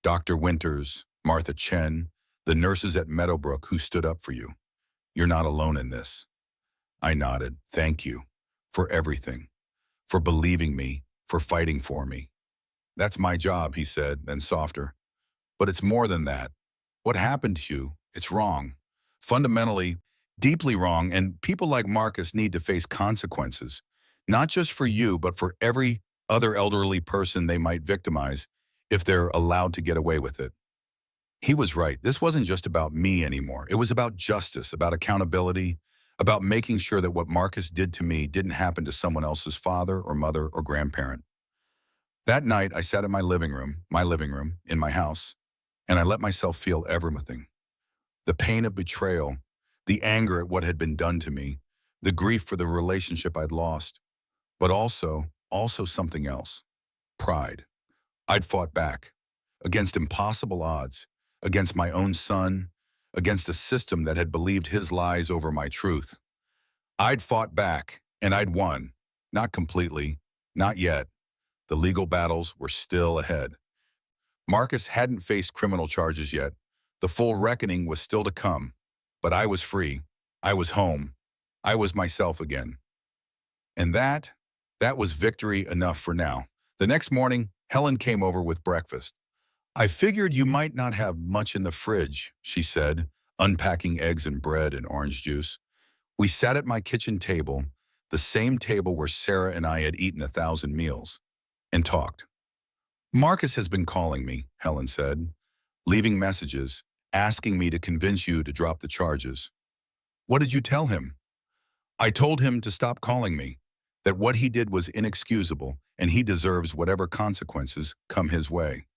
Dr. Winters, Martha Chen, the nurses at Meadowbrook who stood up for you. You're not alone in this. I nodded. Thank you for everything, for believing me, for fighting for me. That's my job, he said, then softer. But it's more than that. What happened to you? It's wrong. Fundamentally, deeply wrong, and people like Marcus need to face consequences. Not just for you, but for every other elderly person they might victimize if they're allowed to get away with it. He was right. This wasn't just about me anymore. It was about justice, about accountability, about making sure that what Marcus did to me didn't happen to someone else's father or mother or grandparent. That night, I sat in my living room, in my house, and I let myself feel everything. The pain of betrayal, the anger at what had been done to me, the grief for the relationship I'd lost, but also something else, pride. I'd fought back, against impossible odds, against my own son, against a system that had believed his lies over my truth. I'd fought back, and I'd won. Not completely, not yet. The legal battles were still ahead. Marcus hadn't faced criminal charges yet. The full reckoning was still to come. But I was free. I was home. I was myself again. And that was victory enough for now. The next morning, Helen came over with breakfast. I figured you might not have much in the fridge, she said, unpacking eggs and bread and orange juice. We sat at my kitchen table, the same table where Sarah and I had eaten 1,000 meals, and talked. Marcus has been calling me, Helen said, leaving messages, asking me to convince you to drop the charges. What did you tell him? I told him to stop calling me, that what he did was inexcusable and he deserves whatever consequences come his way.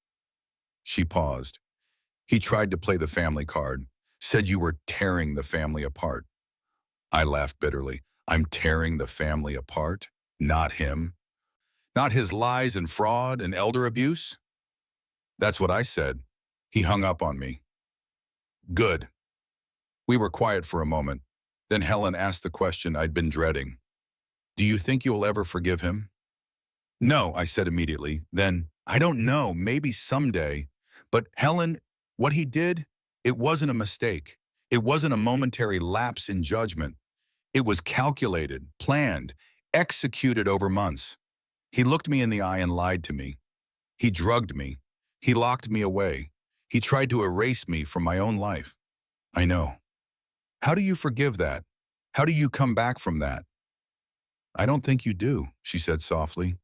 She paused. He tried to play the family card, said you were tearing the family apart. I laughed bitterly. I'm tearing the family apart? Not him? Not his lies and fraud and elder abuse? That's what I said. He hung up on me. Good. We were quiet for a moment. Then Helen asked the question I'd been dreading. Do you think you'll ever forgive him? No, I said immediately. Then, I don't know, maybe someday. But Helen, what he did, it wasn't a mistake. It wasn't a momentary lapse in judgment. It was calculated, planned, executed over months. He looked me in the eye and lied to me. He drugged me. He locked me away. He tried to erase me from my own life. I know. How do you forgive that? How do you come back from that? I don't think you do, she said softly.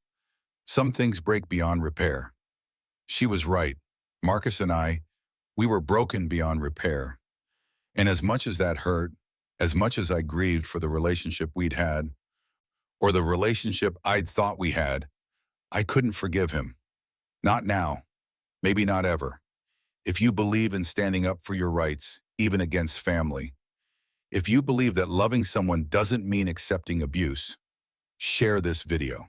Some things break beyond repair. She was right. Marcus and I, we were broken beyond repair. And as much as that hurt, as much as I grieved for the relationship we'd had, or the relationship I'd thought we had, I couldn't forgive him. Not now. Maybe not ever. If you believe in standing up for your rights, even against family, if you believe that loving someone doesn't mean accepting abuse, share this video.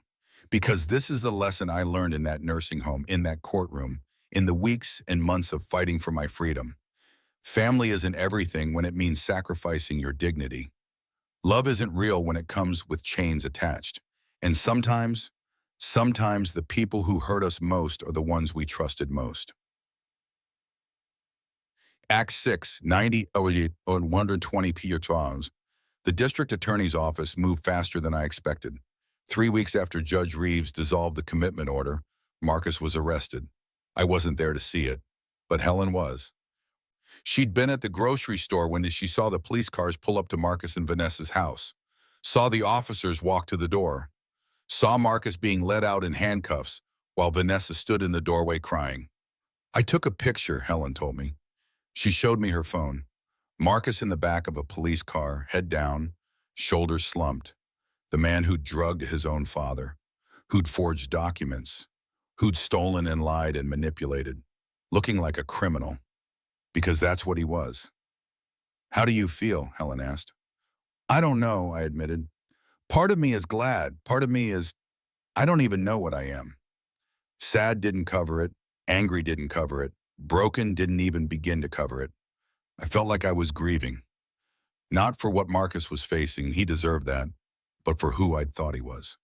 Because this is the lesson I learned in that nursing home, in that courtroom, in the weeks and months of fighting for my freedom. Family isn't everything when it means sacrificing your dignity. Love isn't real when it comes with chains attached. And sometimes the people who hurt us most are the ones we trusted most. Act 6, 90 on 120 Pietros. The district attorney's office moved faster than I expected. 3 weeks after Judge Reeves dissolved the commitment order, Marcus was arrested. I wasn't there to see it, but Helen was. She'd been at the grocery store when she saw the police cars pull up to Marcus and Vanessa's house, saw the officers walk to the door, saw Marcus being led out in handcuffs while Vanessa stood in the doorway crying. I took a picture, Helen told me. She showed me her phone. Marcus in the back of a police car, head down, shoulders slumped. The man who'd drugged his own father, who'd forged documents, who'd stolen and lied and manipulated, looking like a criminal. Because that's what he was. How do you feel? Helen asked. I don't know, I admitted. Part of me is glad. Part of me is, I don't even know what I am. Sad didn't cover it. Angry didn't cover it. Broken didn't even begin to cover it. I felt like I was grieving. Not for what Marcus was facing, he deserved that, but for who I'd thought he was.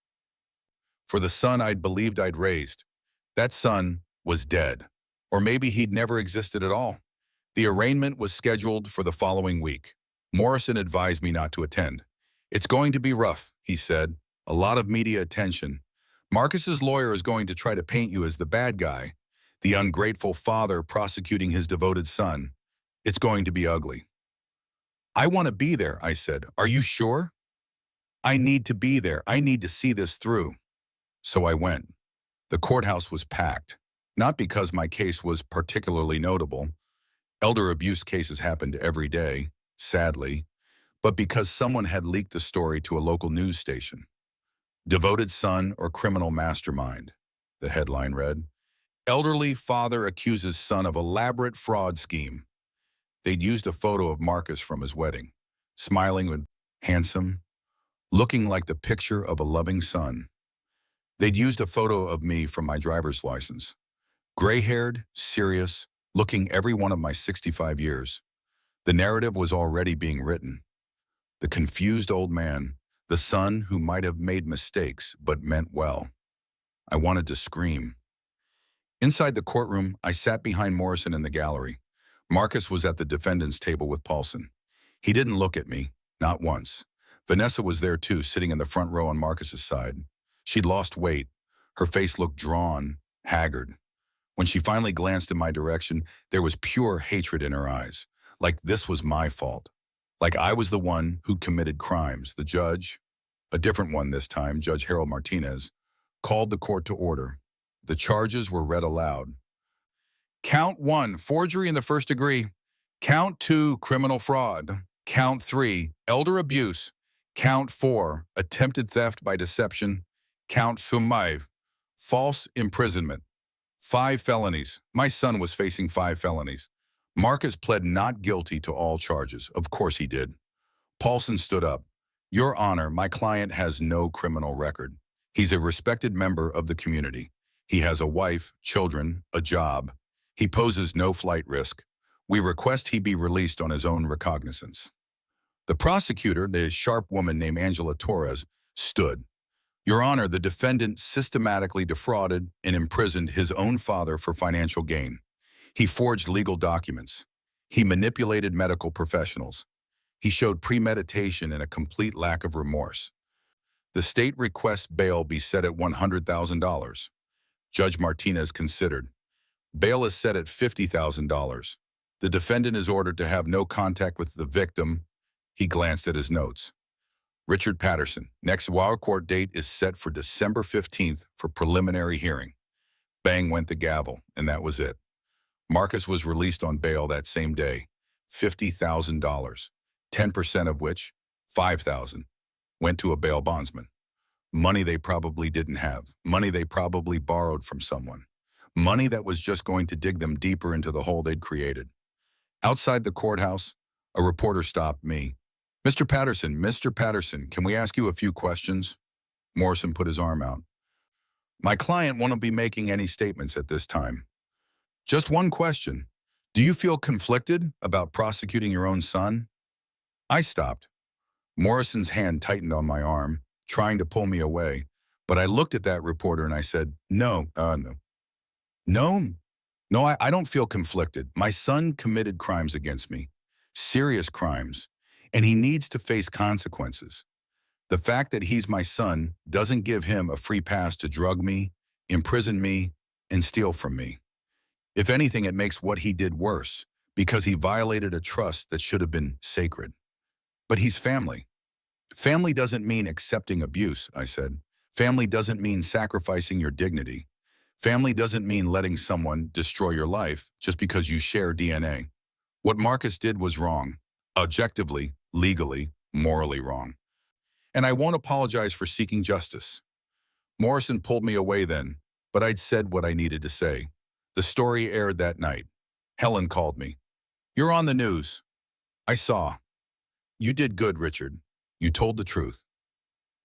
For the son I'd believed I'd raised. That son was dead. Or maybe he'd never existed at all. The arraignment was scheduled for the following week. Morrison advised me not to attend. It's going to be rough, he said. A lot of media attention. Marcus's lawyer is going to try to paint you as the bad guy, the ungrateful father prosecuting his devoted son. It's going to be ugly. I want to be there, I said. Are you sure? I need to be there. I need to see this through. So I went. The courthouse was packed, not because my case was particularly notable. Elder abuse cases happened every day, sadly, but because someone had leaked the story to a local news station. Devoted son or criminal mastermind, the headline read. Elderly father accuses son of elaborate fraud scheme. They'd used a photo of Marcus from his wedding, smiling and handsome, looking like the picture of a loving son. They'd used a photo of me from my driver's license, gray-haired, serious, looking every one of my 65 years. The narrative was already being written. The confused old man, the son who might have made mistakes but meant well. I wanted to scream. Inside the courtroom, I sat behind Morrison in the gallery. Marcus was at the defendant's table with Paulson. He didn't look at me, not once. Vanessa was there too, sitting in the front row on Marcus's side. She'd lost weight. Her face looked drawn, haggard. When she finally glanced in my direction, there was pure hatred in her eyes, like this was my fault. Like I was the one who committed crimes. The judge, a different one this time, Judge Harold Martinez, called the court to order. The charges were read aloud. Count 1, forgery in the first degree. Count 2, criminal fraud. Count 3, elder abuse. Count 4, attempted theft by deception. Count 5, false imprisonment. 5 felonies. My son was facing 5 felonies. Marcus pled not guilty to all charges. Of course he did. Paulson stood up. Your Honor, my client has no criminal record. He's a respected member of the community. He has a wife, children, a job. He poses no flight risk. We request he be released on his own recognizance. The prosecutor, the sharp woman named Angela Torres, stood. Your Honor, the defendant systematically defrauded and imprisoned his own father for financial gain. He forged legal documents. He manipulated medical professionals. He showed premeditation and a complete lack of remorse. The state requests bail be set at $100,000. Judge Martinez considered. Bail is set at $50,000. The defendant is ordered to have no contact with the victim. He glanced at his notes. Richard Patterson, next trial court date is set for December 15th for preliminary hearing. Bang went the gavel, and that was it. Marcus was released on bail that same day, $50,000, 10% of which, $5,000, went to a bail bondsman. Money they probably didn't have, money they probably borrowed from someone, money that was just going to dig them deeper into the hole they'd created. Outside the courthouse, a reporter stopped me. Mr. Patterson, can we ask you a few questions? Morrison put his arm out. My client won't be making any statements at this time. Just one question. Do you feel conflicted about prosecuting your own son? I stopped. Morrison's hand tightened on my arm, trying to pull me away, but I looked at that reporter and I said, no. I don't feel conflicted. My son committed crimes against me, serious crimes, and he needs to face consequences. The fact that he's my son doesn't give him a free pass to drug me, imprison me, and steal from me. If anything, it makes what he did worse, because he violated a trust that should have been sacred. But he's family. Family doesn't mean accepting abuse, I said. Family doesn't mean sacrificing your dignity. Family doesn't mean letting someone destroy your life just because you share DNA. What Marcus did was wrong. Objectively, legally, morally wrong. And I won't apologize for seeking justice. Morrison pulled me away then, but I'd said what I needed to say. The story aired that night. Helen called me. You're on the news. I saw. You did good, Richard. You told the truth.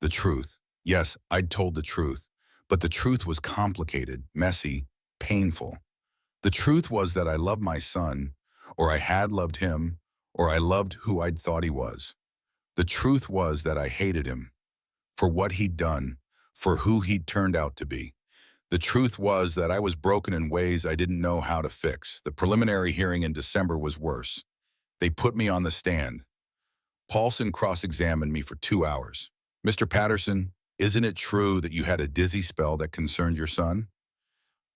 The truth. Yes, I'd told the truth. But the truth was complicated, messy, painful. The truth was that I loved my son, or I had loved him, or I loved who I'd thought he was. The truth was that I hated him for what he'd done, for who he'd turned out to be. The truth was that I was broken in ways I didn't know how to fix. The preliminary hearing in December was worse. They put me on the stand. Paulson cross-examined me for 2 hours. Mr. Patterson, Isn't it true that you had a dizzy spell that concerned your son?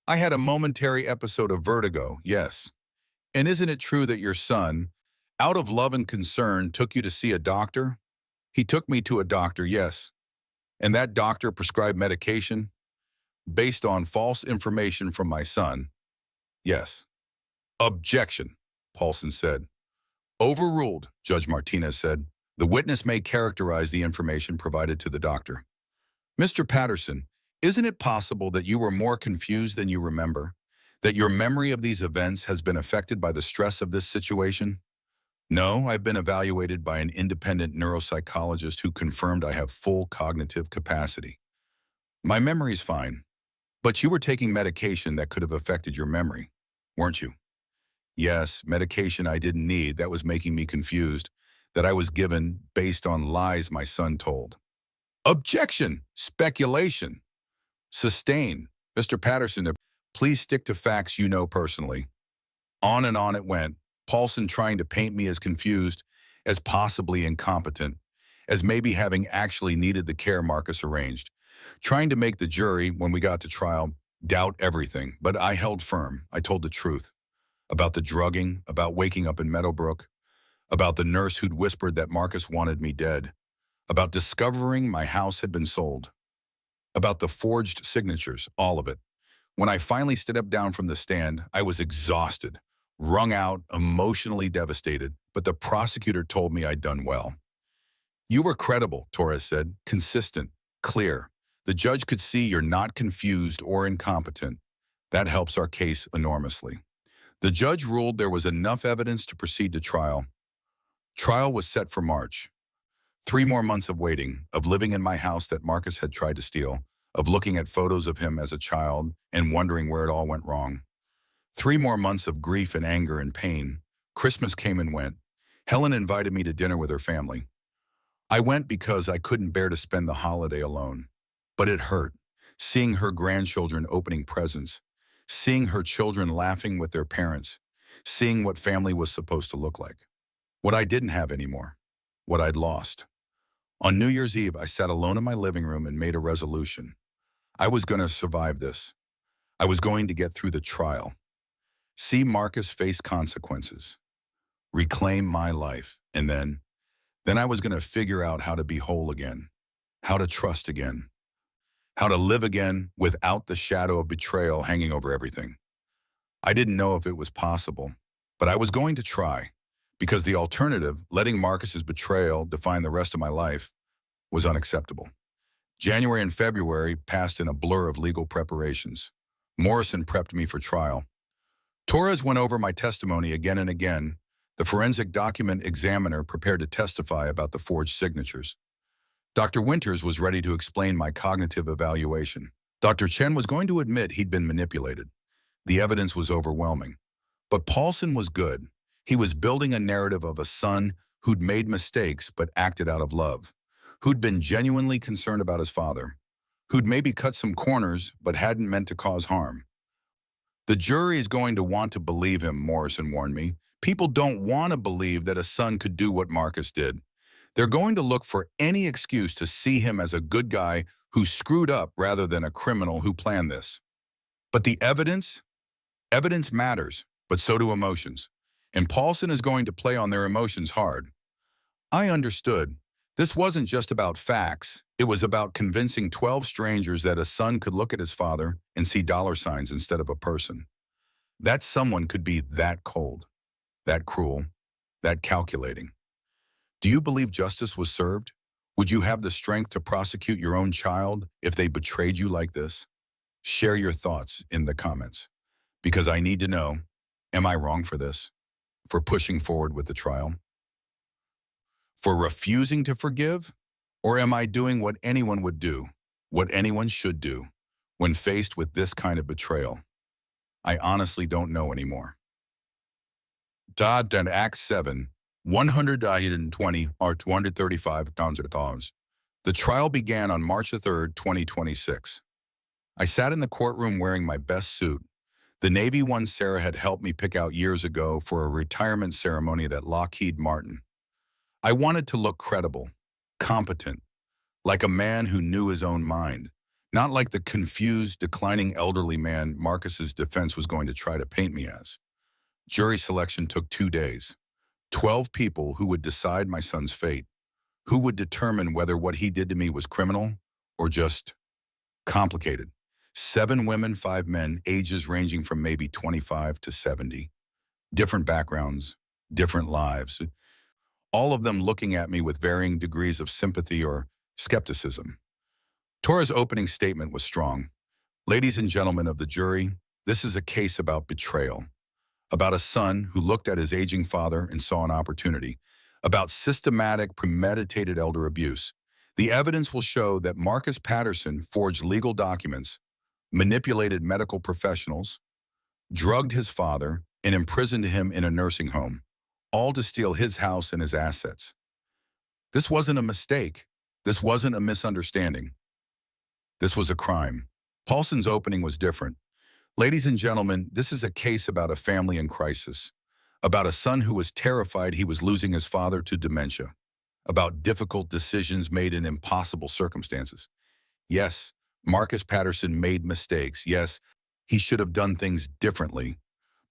I had a momentary episode of vertigo, yes. And isn't it true that your son, out of love and concern, took you to see a doctor? He took me to a doctor, yes. And that doctor prescribed medication based on false information from my son, yes. Objection, Paulson said. Overruled, Judge Martinez said. The witness may characterize the information provided to the doctor. Mr. Patterson, isn't it possible that you were more confused than you remember? That your memory of these events has been affected by the stress of this situation? No, I've been evaluated by an independent neuropsychologist who confirmed I have full cognitive capacity. My memory's fine, but you were taking medication that could have affected your memory, weren't you? Yes, medication I didn't need that was making me confused, that I was given based on lies my son told. Objection! Speculation! Sustain. Mr. Patterson, please stick to facts you know personally. On and on it went, Paulson trying to paint me as confused, as possibly incompetent, as maybe having actually needed the care Marcus arranged, trying to make the jury, when we got to trial, doubt everything. But I held firm. I told the truth. About the drugging, about waking up in Meadowbrook, about the nurse who'd whispered that Marcus wanted me dead, about discovering my house had been sold, about the forged signatures, all of it. When I finally stood up down from the stand, I was exhausted, wrung out, emotionally devastated, but the prosecutor told me I'd done well. You were credible, Torres said, consistent, clear. The judge could see you're not confused or incompetent. That helps our case enormously. The judge ruled there was enough evidence to proceed to trial. Trial was set for March. 3 more months of waiting, of living in my house that Marcus had tried to steal, of looking at photos of him as a child and wondering where it all went wrong. 3 more months of grief and anger and pain. Christmas came and went. Helen invited me to dinner with her family. I went because I couldn't bear to spend the holiday alone. But it hurt, seeing her grandchildren opening presents, seeing her children laughing with their parents, seeing what family was supposed to look like. What I didn't have anymore, what I'd lost. On New Year's Eve, I sat alone in my living room and made a resolution. I was going to survive this. I was going to get through the trial. See Marcus face consequences. Reclaim my life. And then I was going to figure out how to be whole again, how to trust again, how to live again without the shadow of betrayal hanging over everything. I didn't know if it was possible, but I was going to try, because the alternative, letting Marcus's betrayal define the rest of my life, was unacceptable. January and February passed in a blur of legal preparations. Morrison prepped me for trial. Torres went over my testimony again and again. The forensic document examiner prepared to testify about the forged signatures. Dr. Winters was ready to explain my cognitive evaluation. Dr. Chen was going to admit he'd been manipulated. The evidence was overwhelming. But Paulson was good. He was building a narrative of a son who'd made mistakes but acted out of love, who'd been genuinely concerned about his father, who'd maybe cut some corners but hadn't meant to cause harm. The jury is going to want to believe him, Morrison warned me. People don't want to believe that a son could do what Marcus did. They're going to look for any excuse to see him as a good guy who screwed up rather than a criminal who planned this. But the evidence matters, but so do emotions. And Paulson is going to play on their emotions hard. I understood. This wasn't just about facts. It was about convincing 12 strangers that a son could look at his father and see dollar signs instead of a person. That someone could be that cold, that cruel, that calculating. Do you believe justice was served? Would you have the strength to prosecute your own child if they betrayed you like this? Share your thoughts in the comments, because I need to know, am I wrong for this? For pushing forward with the trial? For refusing to forgive? Or am I doing what anyone would do, what anyone should do, when faced with this kind of betrayal? I honestly don't know anymore. Acts 7, 120 or $235,000. The trial began on March 3rd, 2026. I sat in the courtroom wearing my best suit, the Navy one Sarah had helped me pick out years ago for a retirement ceremony at Lockheed Martin. I wanted to look credible, competent, like a man who knew his own mind, not like the confused, declining elderly man Marcus's defense was going to try to paint me as. Jury selection took 2 days. 12 people who would decide my son's fate, who would determine whether what he did to me was criminal or just complicated. 7 women, 5 men, ages ranging from maybe 25 to 70. Different backgrounds, different lives, all of them looking at me with varying degrees of sympathy or skepticism. Tora's opening statement was strong. Ladies and gentlemen of the jury, this is a case about betrayal, about a son who looked at his aging father and saw an opportunity, about systematic, premeditated elder abuse. The evidence will show that Marcus Patterson forged legal documents, manipulated medical professionals, drugged his father, and imprisoned him in a nursing home, all to steal his house and his assets. This wasn't a mistake. This wasn't a misunderstanding. This was a crime. Paulson's opening was different. Ladies and gentlemen, this is a case about a family in crisis, about a son who was terrified he was losing his father to dementia, about difficult decisions made in impossible circumstances. Yes, Marcus Patterson made mistakes. Yes, he should have done things differently,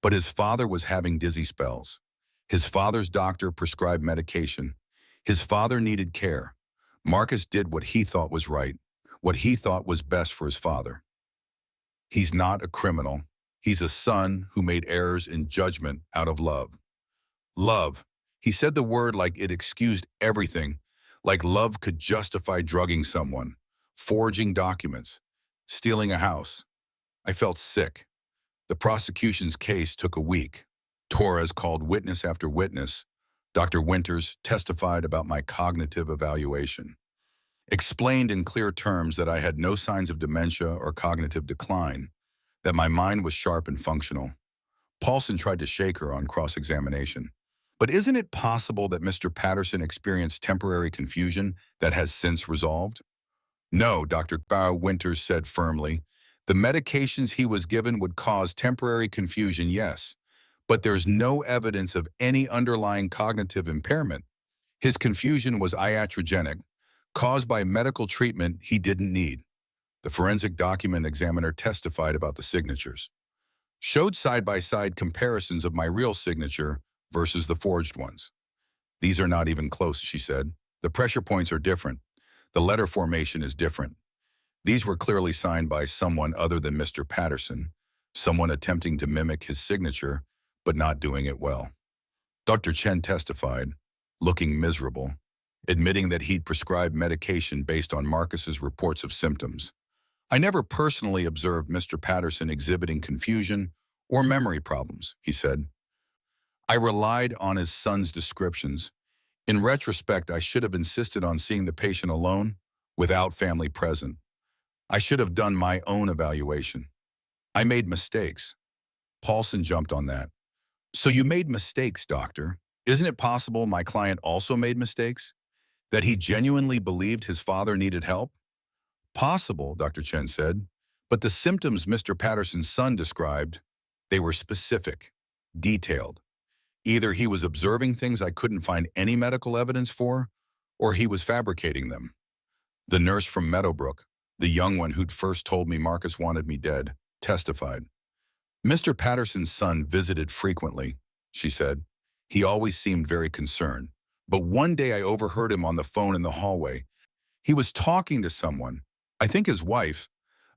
but his father was having dizzy spells. His father's doctor prescribed medication. His father needed care. Marcus did what he thought was right, what he thought was best for his father. He's not a criminal. He's a son who made errors in judgment out of love. Love. He said the word like it excused everything, like love could justify drugging someone, forging documents, stealing a house. I felt sick. The prosecution's case took a week. Torres called witness after witness. Dr. Winters testified about my cognitive evaluation, explained in clear terms that I had no signs of dementia or cognitive decline, that my mind was sharp and functional. Paulson tried to shake her on cross-examination. But isn't it possible that Mr. Patterson experienced temporary confusion that has since resolved? No, Dr. Winters said firmly. The medications he was given would cause temporary confusion, yes, but there's no evidence of any underlying cognitive impairment. His confusion was iatrogenic, caused by medical treatment he didn't need. The forensic document examiner testified about the signatures, showed side-by-side comparisons of my real signature versus the forged ones. These are not even close, she said. The pressure points are different. The letter formation is different. These were clearly signed by someone other than Mr. Patterson, someone attempting to mimic his signature, but not doing it well. Dr. Chen testified, looking miserable, admitting that he'd prescribed medication based on Marcus's reports of symptoms. I never personally observed Mr. Patterson exhibiting confusion or memory problems, he said. I relied on his son's descriptions. In retrospect, I should have insisted on seeing the patient alone, without family present. I should have done my own evaluation. I made mistakes. Paulson jumped on that. So you made mistakes, doctor. Isn't it possible my client also made mistakes? That he genuinely believed his father needed help? Possible, Dr. Chen said. But the symptoms Mr. Patterson's son described, they were specific, detailed. Either he was observing things I couldn't find any medical evidence for, or he was fabricating them. The nurse from Meadowbrook, the young one who'd first told me Marcus wanted me dead, testified. Mr. Patterson's son visited frequently, she said. He always seemed very concerned. But one day I overheard him on the phone in the hallway. He was talking to someone, I think his wife,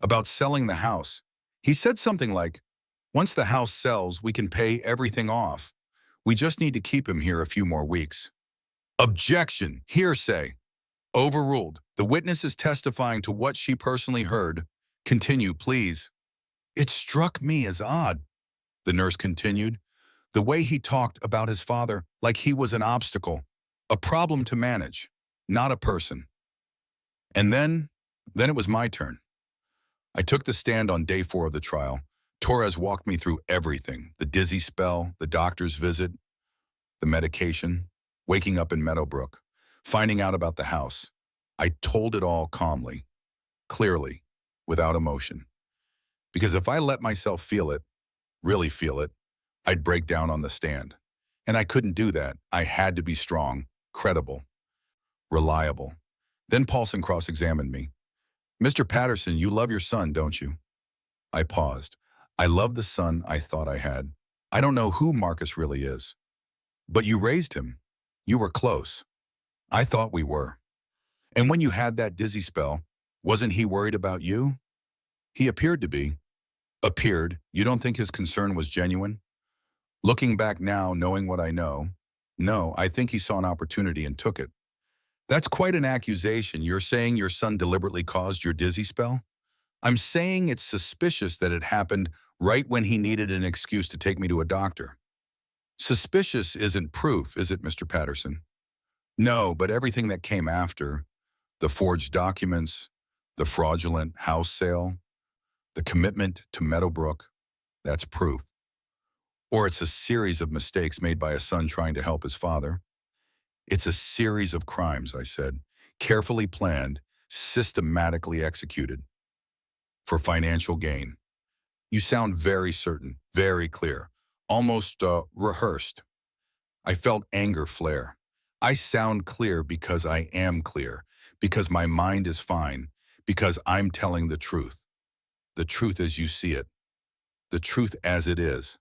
about selling the house. He said something like, "Once the house sells, we can pay everything off. We just need to keep him here a few more weeks." Objection! Hearsay! Overruled. The witness is testifying to what she personally heard. Continue, please. It struck me as odd, the nurse continued, the way he talked about his father like he was an obstacle, a problem to manage, not a person. And then it was my turn. I took the stand on day 4 of the trial. Torres walked me through everything, the dizzy spell, the doctor's visit, the medication, waking up in Meadowbrook, finding out about the house. I told it all calmly, clearly, without emotion. Because if I let myself feel it, really feel it, I'd break down on the stand. And I couldn't do that. I had to be strong, credible, reliable. Then Paulson cross-examined me. Mr. Patterson, you love your son, don't you? I paused. I love the son I thought I had. I don't know who Marcus really is. But you raised him. You were close. I thought we were. And when you had that dizzy spell, wasn't he worried about you? He appeared to be. Appeared? You don't think his concern was genuine? Looking back now, knowing what I know, no, I think he saw an opportunity and took it. That's quite an accusation. You're saying your son deliberately caused your dizzy spell? I'm saying it's suspicious that it happened right when he needed an excuse to take me to a doctor. Suspicious isn't proof, is it, Mr. Patterson? No, but everything that came after, the forged documents, the fraudulent house sale, the commitment to Meadowbrook, that's proof. Or it's a series of mistakes made by a son trying to help his father. It's a series of crimes, I said, carefully planned, systematically executed for financial gain. You sound very certain, very clear, almost rehearsed. I felt anger flare. I sound clear because I am clear, because my mind is fine, because I'm telling the truth as you see it, the truth as it is.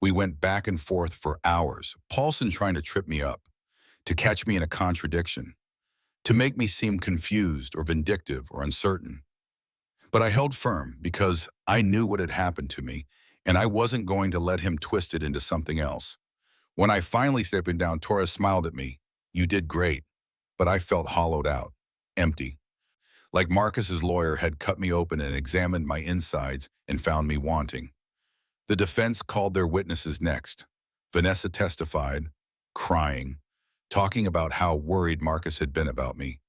We went back and forth for hours, Paulson trying to trip me up, to catch me in a contradiction, to make me seem confused or vindictive or uncertain. But I held firm because I knew what had happened to me, and I wasn't going to let him twist it into something else. When I finally stepped down, Torres smiled at me. You did great. But I felt hollowed out, empty. Like Marcus's lawyer had cut me open and examined my insides and found me wanting. The defense called their witnesses next. Vanessa testified, crying, talking about how worried Marcus had been about me.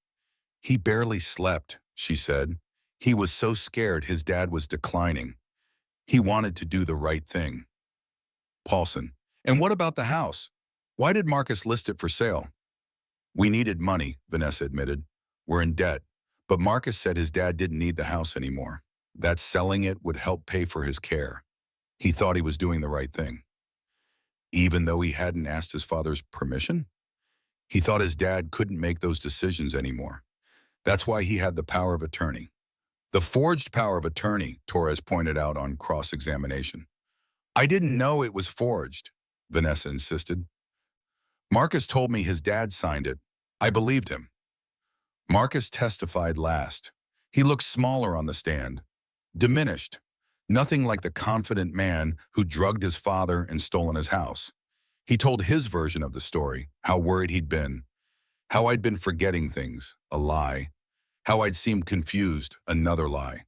He barely slept, she said. He was so scared his dad was declining. He wanted to do the right thing. Paulson, and what about the house? Why did Marcus list it for sale? We needed money, Vanessa admitted. We're in debt. But Marcus said his dad didn't need the house anymore. That selling it would help pay for his care. He thought he was doing the right thing. Even though he hadn't asked his father's permission? He thought his dad couldn't make those decisions anymore. That's why he had the power of attorney. The forged power of attorney, Torres pointed out on cross-examination. I didn't know it was forged, Vanessa insisted. Marcus told me his dad signed it. I believed him. Marcus testified last. He looked smaller on the stand, diminished, nothing like the confident man who drugged his father and stolen his house. He told his version of the story, how worried he'd been, how I'd been forgetting things, a lie, how I'd seemed confused, another lie,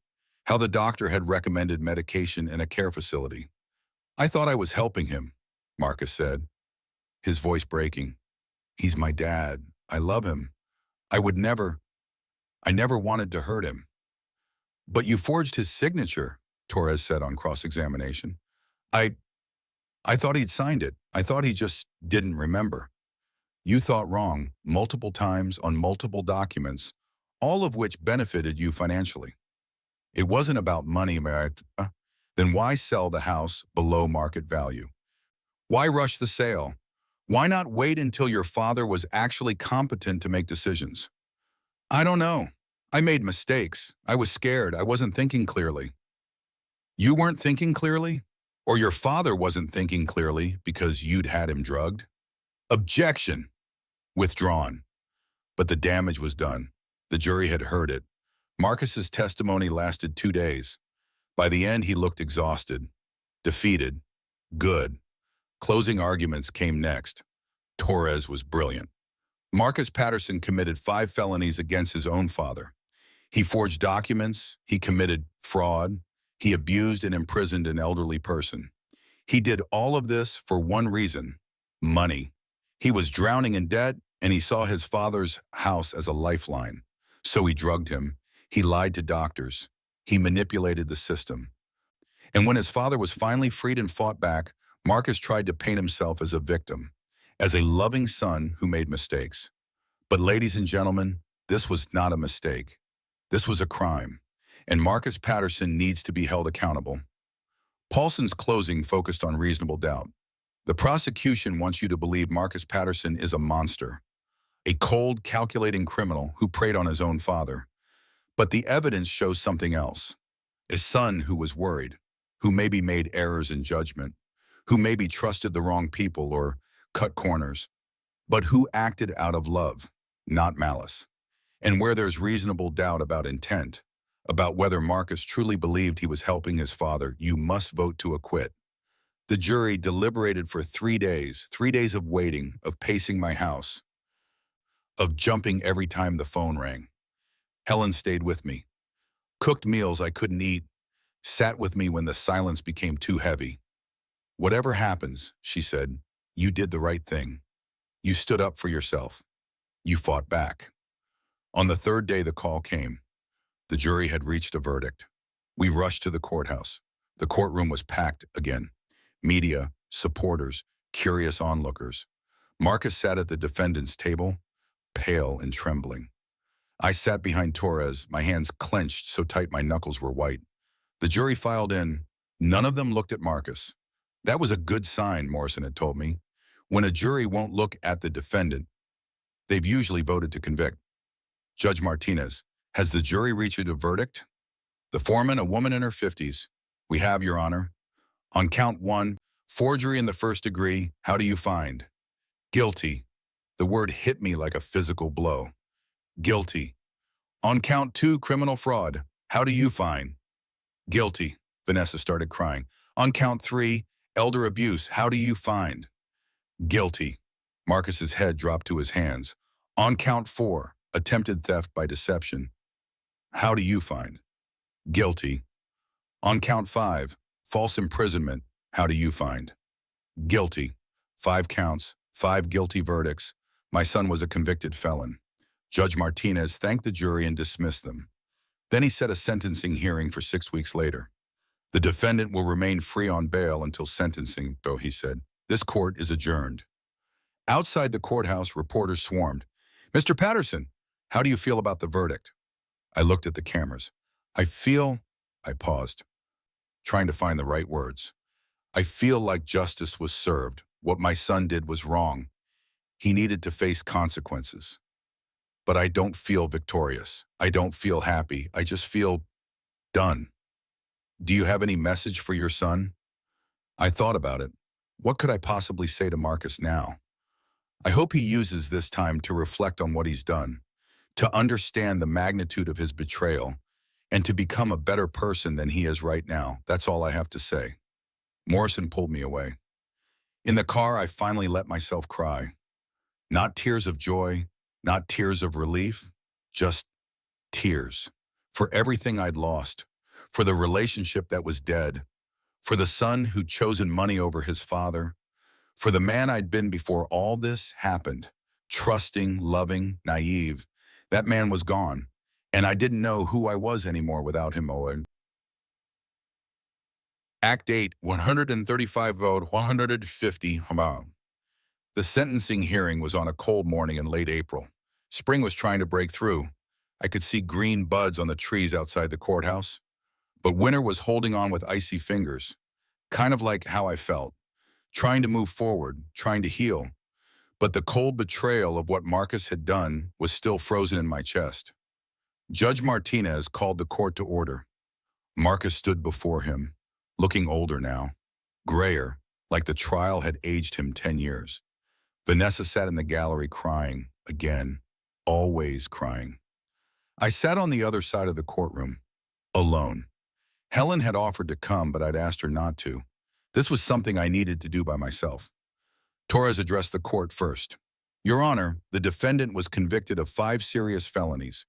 how the doctor had recommended medication in a care facility. I thought I was helping him, Marcus said, his voice breaking. He's my dad. I love him. I never wanted to hurt him. But you forged his signature, Torres said on cross-examination. I thought he'd signed it. I thought he just didn't remember. You thought wrong, multiple times on multiple documents, all of which benefited you financially. It wasn't about money, America. Then why sell the house below market value? Why rush the sale? Why not wait until your father was actually competent to make decisions? I don't know. I made mistakes. I was scared. I wasn't thinking clearly. You weren't thinking clearly? Or your father wasn't thinking clearly because you'd had him drugged? Objection. Withdrawn. But the damage was done. The jury had heard it. Marcus's testimony lasted 2 days. By the end, he looked exhausted, defeated, good. Closing arguments came next. Torres was brilliant. Marcus Patterson committed 5 felonies against his own father. He forged documents, he committed fraud, he abused and imprisoned an elderly person. He did all of this for one reason: money. He was drowning in debt, and he saw his father's house as a lifeline. So he drugged him. He lied to doctors. He manipulated the system. And when his father was finally freed and fought back, Marcus tried to paint himself as a victim, as a loving son who made mistakes. But ladies and gentlemen, this was not a mistake. This was a crime, and Marcus Patterson needs to be held accountable. Paulson's closing focused on reasonable doubt. The prosecution wants you to believe Marcus Patterson is a monster, a cold, calculating criminal who preyed on his own father. But the evidence shows something else. A son who was worried, who maybe made errors in judgment, who maybe trusted the wrong people or cut corners, but who acted out of love, not malice. And where there's reasonable doubt about intent, about whether Marcus truly believed he was helping his father, you must vote to acquit. The jury deliberated for 3 days of waiting, of pacing my house, of jumping every time the phone rang. Helen stayed with me, cooked meals I couldn't eat, sat with me when the silence became too heavy. Whatever happens, she said, you did the right thing. You stood up for yourself. You fought back. On the third day the call came. The jury had reached a verdict. We rushed to the courthouse. The courtroom was packed again. Media, supporters, curious onlookers. Marcus sat at the defendant's table, pale and trembling. I sat behind Torres, my hands clenched so tight my knuckles were white. The jury filed in. None of them looked at Marcus. That was a good sign, Morrison had told me. When a jury won't look at the defendant, they've usually voted to convict. Judge Martinez, has the jury reached a verdict? The foreman, a woman in her 50s. We have, Your Honor. On count 1, forgery in the first degree, how do you find? Guilty. The word hit me like a physical blow. Guilty. On count 2, criminal fraud, how do you find? Guilty. Vanessa started crying. On count 3, elder abuse, how do you find? Guilty. Marcus's head dropped to his hands. On count 4, attempted theft by deception, how do you find? Guilty. On count 5, false imprisonment, how do you find? Guilty. 5 counts, 5 guilty verdicts. My son was a convicted felon. Judge Martinez thanked the jury and dismissed them. Then he set a sentencing hearing for 6 weeks later. The defendant will remain free on bail until sentencing, though, he said. This court is adjourned. Outside the courthouse, reporters swarmed. Mr. Patterson, how do you feel about the verdict? I looked at the cameras. I paused, trying to find the right words. I feel like justice was served. What my son did was wrong. He needed to face consequences. But I don't feel victorious. I don't feel happy. I just feel done. Do you have any message for your son? I thought about it. What could I possibly say to Marcus now? I hope he uses this time to reflect on what he's done, to understand the magnitude of his betrayal, and to become a better person than he is right now. That's all I have to say. Morrison pulled me away. In the car, I finally let myself cry. Not tears of joy, not tears of relief, just tears. For everything I'd lost, for the relationship that was dead, for the son who'd chosen money over his father, for the man I'd been before all this happened, trusting, loving, naive. That man was gone, and I didn't know who I was anymore without him, Owen. Act 8, 135 vote, 150 about. The sentencing hearing was on a cold morning in late April. Spring was trying to break through. I could see green buds on the trees outside the courthouse. But winter was holding on with icy fingers, kind of like how I felt, trying to move forward, trying to heal. But the cold betrayal of what Marcus had done was still frozen in my chest. Judge Martinez called the court to order. Marcus stood before him, looking older now, grayer, like the trial had aged him 10 years. Vanessa sat in the gallery crying, again, always crying. I sat on the other side of the courtroom, alone. Helen had offered to come, but I'd asked her not to. This was something I needed to do by myself. Torres addressed the court first. Your Honor, the defendant was convicted of 5 serious felonies.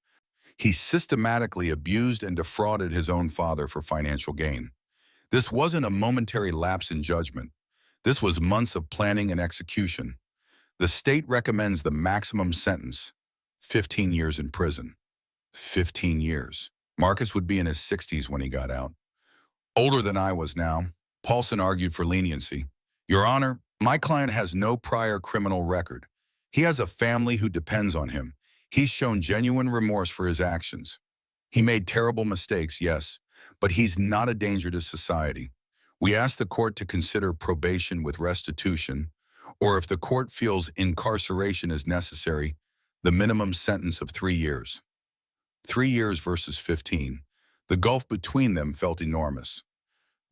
He systematically abused and defrauded his own father for financial gain. This wasn't a momentary lapse in judgment. This was months of planning and execution. The state recommends the maximum sentence, 15 years in prison. 15 years. Marcus would be in his 60s when he got out. Older than I was now, Paulson argued for leniency. Your Honor, my client has no prior criminal record. He has a family who depends on him. He's shown genuine remorse for his actions. He made terrible mistakes, yes, but he's not a danger to society. We ask the court to consider probation with restitution, or if the court feels incarceration is necessary, The minimum sentence of 3 years. 3 years versus 15. The gulf between them felt enormous.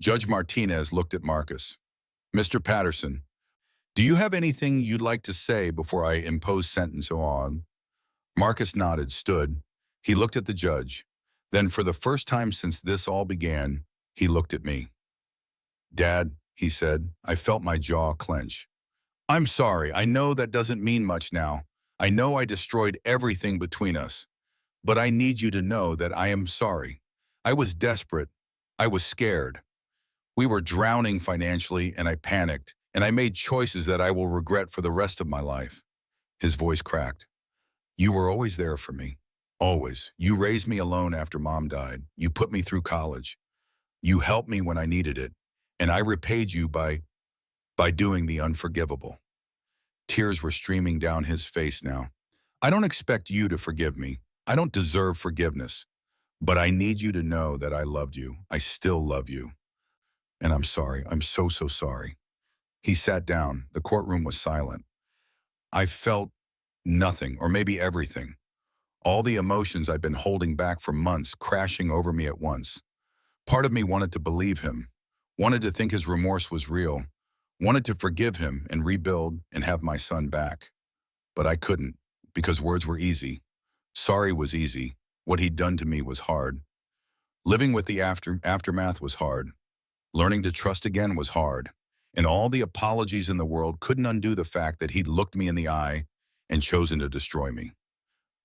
Judge Martinez looked at Marcus. Mr. Patterson, do you have anything you'd like to say before I impose sentence on? Marcus nodded, stood. He looked at the judge. Then, for the first time since this all began, he looked at me. Dad, he said, I felt my jaw clench. I'm sorry, I know that doesn't mean much now. I know I destroyed everything between us. But I need you to know that I am sorry. I was desperate. I was scared. We were drowning financially, and I panicked, and I made choices that I will regret for the rest of my life. His voice cracked. You were always there for me. Always. You raised me alone after Mom died. You put me through college. You helped me when I needed it. And I repaid you by doing the unforgivable. Tears were streaming down his face now. I don't expect you to forgive me. I don't deserve forgiveness. But I need you to know that I loved you. I still love you. And I'm sorry. I'm so sorry. He sat down. The courtroom was silent. I felt nothing, or maybe everything. All the emotions I'd been holding back for months crashing over me at once. Part of me wanted to believe him, wanted to think his remorse was real, wanted to forgive him and rebuild and have my son back. But I couldn't, because words were easy. Sorry was easy. What he'd done to me was hard. Living with the aftermath was hard. Learning to trust again was hard. And all the apologies in the world couldn't undo the fact that he'd looked me in the eye and chosen to destroy me.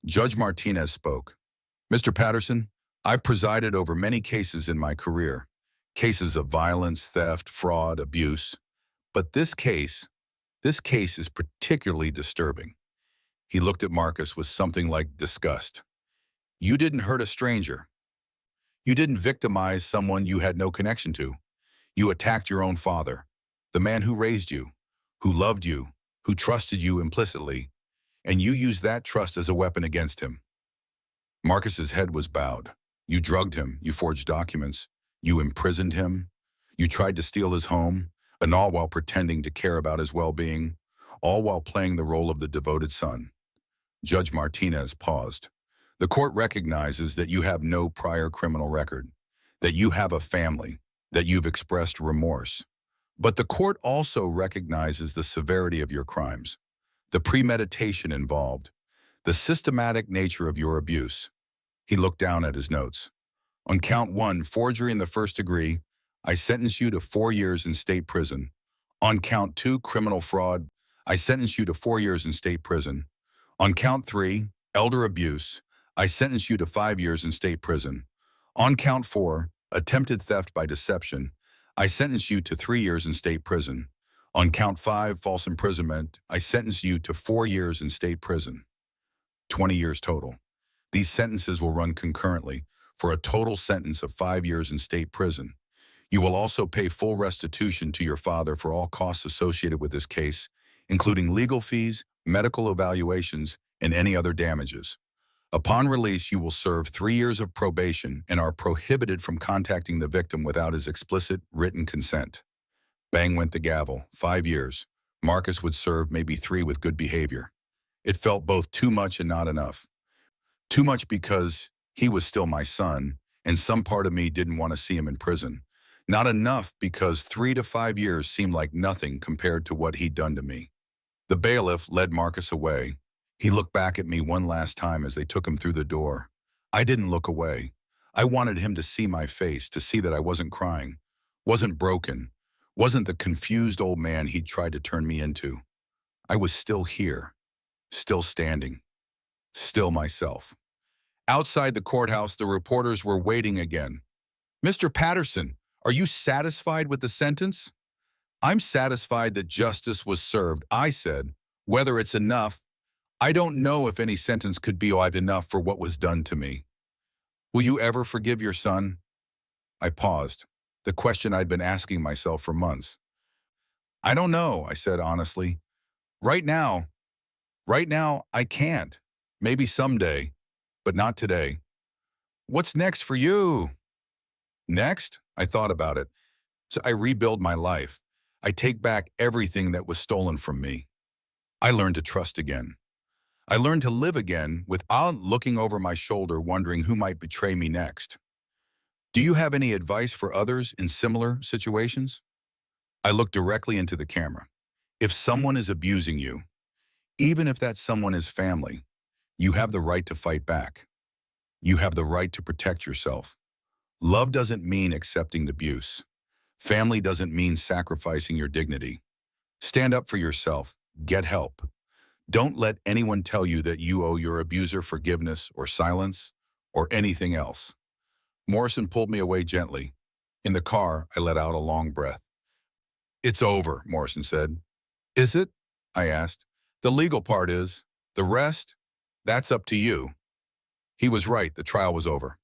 Judge Martinez spoke. Mr. Patterson, I've presided over many cases in my career. Cases of violence, theft, fraud, abuse. But this case is particularly disturbing. He looked at Marcus with something like disgust. You didn't hurt a stranger. You didn't victimize someone you had no connection to. You attacked your own father, the man who raised you, who loved you, who trusted you implicitly, and you used that trust as a weapon against him. Marcus's head was bowed. You drugged him, you forged documents, you imprisoned him, you tried to steal his home, and all while pretending to care about his well-being, all while playing the role of the devoted son. Judge Martinez paused. The court recognizes that you have no prior criminal record, that you have a family, that you've expressed remorse. But the court also recognizes the severity of your crimes, the premeditation involved, the systematic nature of your abuse. He looked down at his notes. On count 1, forgery in the first degree, I sentence you to 4 years in state prison. On count 2, criminal fraud, I sentence you to 4 years in state prison. On count 3, elder abuse, I sentence you to 5 years in state prison. On count 4, attempted theft by deception, I sentence you to 3 years in state prison. On count 5, false imprisonment, I sentence you to 4 years in state prison. 20 years total. These sentences will run concurrently for a total sentence of 5 years in state prison. You will also pay full restitution to your father for all costs associated with this case, including legal fees, medical evaluations, and any other damages. Upon release, you will serve 3 years of probation and are prohibited from contacting the victim without his explicit written consent. Bang went the gavel. 5 years. Marcus would serve maybe 3 with good behavior. It felt both too much and not enough. Too much because he was still my son, and some part of me didn't want to see him in prison. Not enough because 3 to 5 years seemed like nothing compared to what he'd done to me. The bailiff led Marcus away. He looked back at me one last time as they took him through the door. I didn't look away. I wanted him to see my face, to see that I wasn't crying, wasn't broken, wasn't the confused old man he'd tried to turn me into. I was still here, still standing, still myself. Outside the courthouse, the reporters were waiting again. Mr. Patterson, are you satisfied with the sentence? I'm satisfied that justice was served, I said. Whether it's enough, I don't know if any sentence could be enough for what was done to me. Will you ever forgive your son? I paused, the question I'd been asking myself for months. I don't know, I said honestly. Right now, I can't. Maybe someday, but not today. What's next for you? Next? I thought about it. So I rebuild my life. I take back everything that was stolen from me. I learned to trust again. I learned to live again without looking over my shoulder wondering who might betray me next. Do you have any advice for others in similar situations? I looked directly into the camera. If someone is abusing you, even if that someone is family, you have the right to fight back. You have the right to protect yourself. Love doesn't mean accepting abuse. Family doesn't mean sacrificing your dignity. Stand up for yourself. Get help. Don't let anyone tell you that you owe your abuser forgiveness or silence or anything else. Morrison pulled me away gently. In the car, I let out a long breath. It's over, Morrison said. Is it? I asked. The legal part is. The rest? That's up to you. He was right. The trial was over.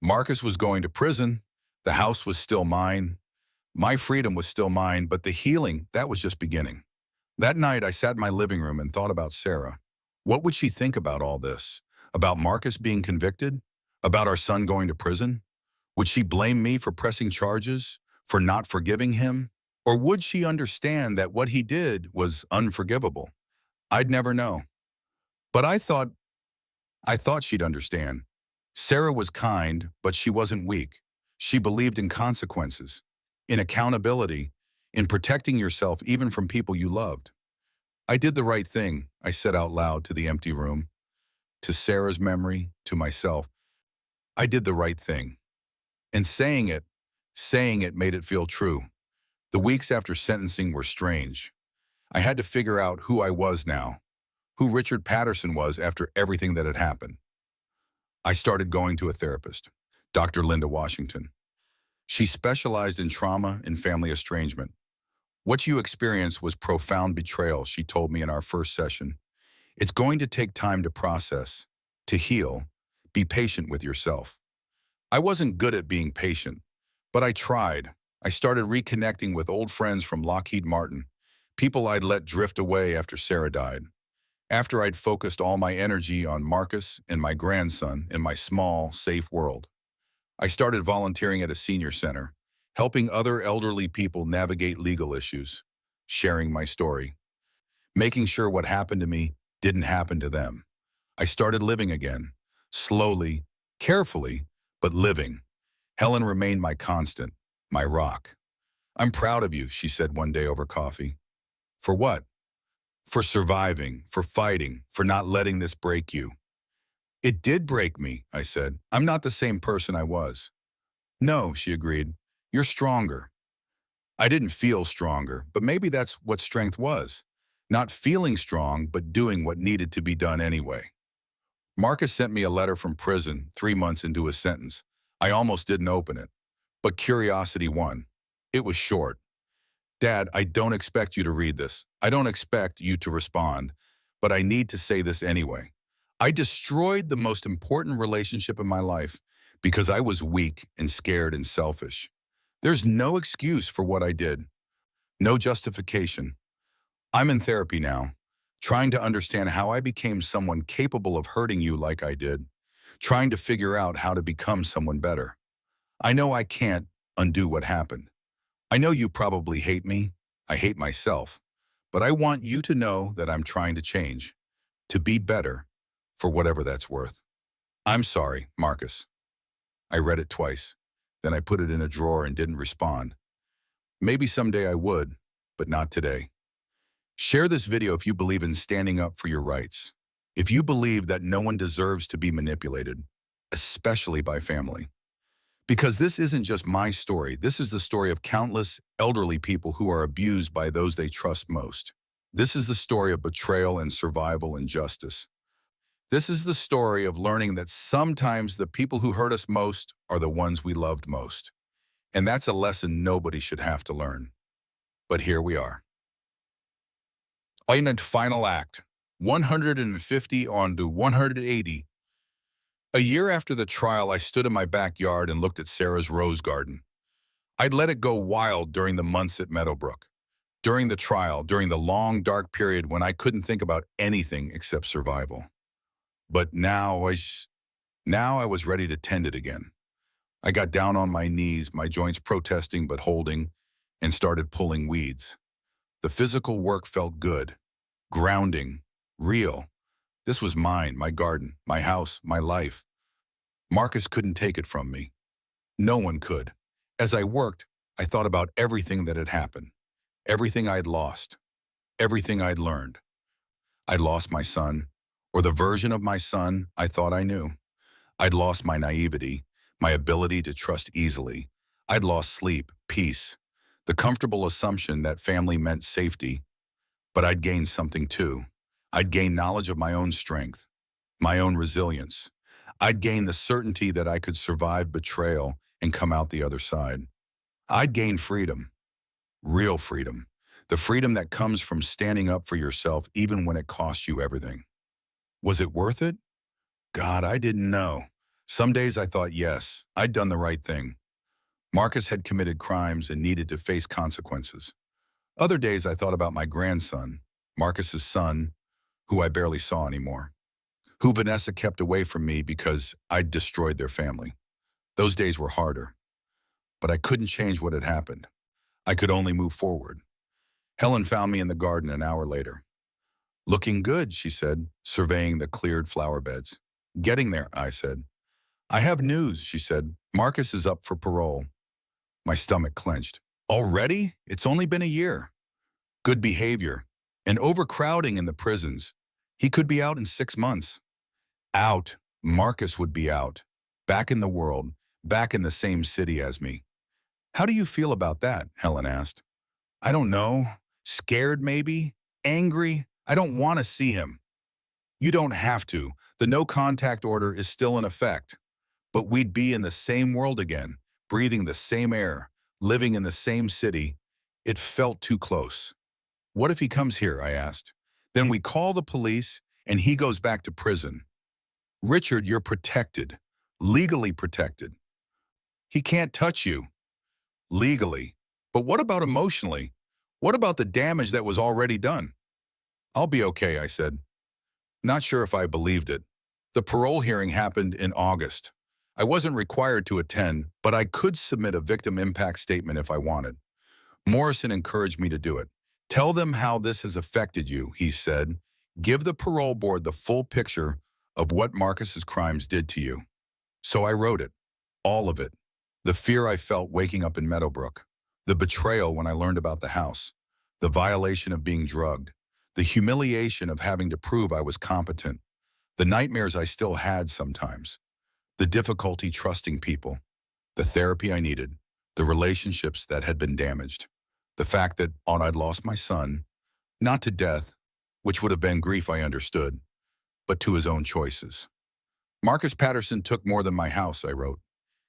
Marcus was going to prison. The house was still mine. My freedom was still mine, but the healing, that was just beginning. That night, I sat in my living room and thought about Sarah. What would she think about all this? About Marcus being convicted? About our son going to prison? Would she blame me for pressing charges? For not forgiving him? Or would she understand that what he did was unforgivable? I'd never know. But I thought she'd understand. Sarah was kind, but she wasn't weak. She believed in consequences, in accountability, in protecting yourself even from people you loved. I did the right thing, I said out loud to the empty room, to Sarah's memory, to myself. I did the right thing. And saying it made it feel true. The weeks after sentencing were strange. I had to figure out who I was now, who Richard Patterson was after everything that had happened. I started going to a therapist, Dr. Linda Washington. She specialized in trauma and family estrangement. What you experienced was profound betrayal, she told me in our first session. It's going to take time to process, to heal. Be patient with yourself. I wasn't good at being patient, but I tried. I started reconnecting with old friends from Lockheed Martin, people I'd let drift away after Sarah died. After I'd focused all my energy on Marcus and my grandson in my small, safe world. I started volunteering at a senior center, helping other elderly people navigate legal issues, sharing my story, making sure what happened to me didn't happen to them. I started living again, slowly, carefully, but living. Helen remained my constant, my rock. I'm proud of you, she said one day over coffee. For what? For surviving, for fighting, for not letting this break you. It did break me, I said. I'm not the same person I was. No, she agreed. You're stronger. I didn't feel stronger, but maybe that's what strength was. Not feeling strong, but doing what needed to be done anyway. Marcus sent me a letter from prison 3 months into his sentence. I almost didn't open it, but curiosity won. It was short. Dad, I don't expect you to read this. I don't expect you to respond, but I need to say this anyway. I destroyed the most important relationship in my life because I was weak and scared and selfish. There's no excuse for what I did. No justification. I'm in therapy now, trying to understand how I became someone capable of hurting you like I did, trying to figure out how to become someone better. I know I can't undo what happened. I know you probably hate me. I hate myself. But I want you to know that I'm trying to change, to be better, for whatever that's worth. I'm sorry, Marcus. I read it twice. Then I put it in a drawer and didn't respond. Maybe someday I would, but not today. Share this video if you believe in standing up for your rights. If you believe that no one deserves to be manipulated, especially by family. Because this isn't just my story, this is the story of countless elderly people who are abused by those they trust most. This is the story of betrayal and survival and justice. This is the story of learning that sometimes the people who hurt us most are the ones we loved most. And that's a lesson nobody should have to learn. But here we are. And final act, 150 on to 180. A year after the trial, I stood in my backyard and looked at Sarah's rose garden. I'd let it go wild during the months at Meadowbrook. During the trial, during the long, dark period when I couldn't think about anything except survival. But now I was ready to tend it again. I got down on my knees, my joints protesting but holding, and started pulling weeds. The physical work felt good, grounding, real. This was mine, my garden, my house, my life. Marcus couldn't take it from me. No one could. As I worked, I thought about everything that had happened, everything I'd lost, everything I'd learned. I'd lost my son, or the version of my son I thought I knew. I'd lost my naivety, my ability to trust easily. I'd lost sleep, peace, the comfortable assumption that family meant safety. But I'd gained something too. I'd gained knowledge of my own strength, my own resilience. I'd gained the certainty that I could survive betrayal and come out the other side. I'd gained freedom, real freedom, the freedom that comes from standing up for yourself even when it costs you everything. Was it worth it? God, I didn't know. Some days I thought, yes, I'd done the right thing. Marcus had committed crimes and needed to face consequences. Other days I thought about my grandson, Marcus's son, who I barely saw anymore, who Vanessa kept away from me because I'd destroyed their family. Those days were harder, but I couldn't change what had happened. I could only move forward. Helen found me in the garden an hour later. Looking good, she said, surveying the cleared flower beds. Getting there, I said. I have news, she said. Marcus is up for parole. My stomach clenched. Already? It's only been a year. Good behavior and overcrowding in the prisons. He could be out in 6 months. Out. Marcus would be out. Back in the world, back in the same city as me. How do you feel about that? Helen asked. I don't know. Scared maybe? Angry? I don't want to see him. You don't have to. The no contact order is still in effect. But we'd be in the same world again, breathing the same air, living in the same city. It felt too close. What if he comes here? I asked. Then we call the police and he goes back to prison. Richard, you're protected. Legally protected. He can't touch you. Legally. But what about emotionally? What about the damage that was already done? I'll be okay, I said. Not sure if I believed it. The parole hearing happened in August. I wasn't required to attend, but I could submit a victim impact statement if I wanted. Morrison encouraged me to do it. Tell them how this has affected you, he said. Give the parole board the full picture of what Marcus's crimes did to you. So I wrote it. All of it. The fear I felt waking up in Meadowbrook. The betrayal when I learned about the house. The violation of being drugged. The humiliation of having to prove I was competent. The nightmares I still had sometimes. The difficulty trusting people. The therapy I needed. The relationships that had been damaged. The fact that I'd lost my son, not to death, which would have been grief I understood, but to his own choices. Marcus Patterson took more than my house, I wrote.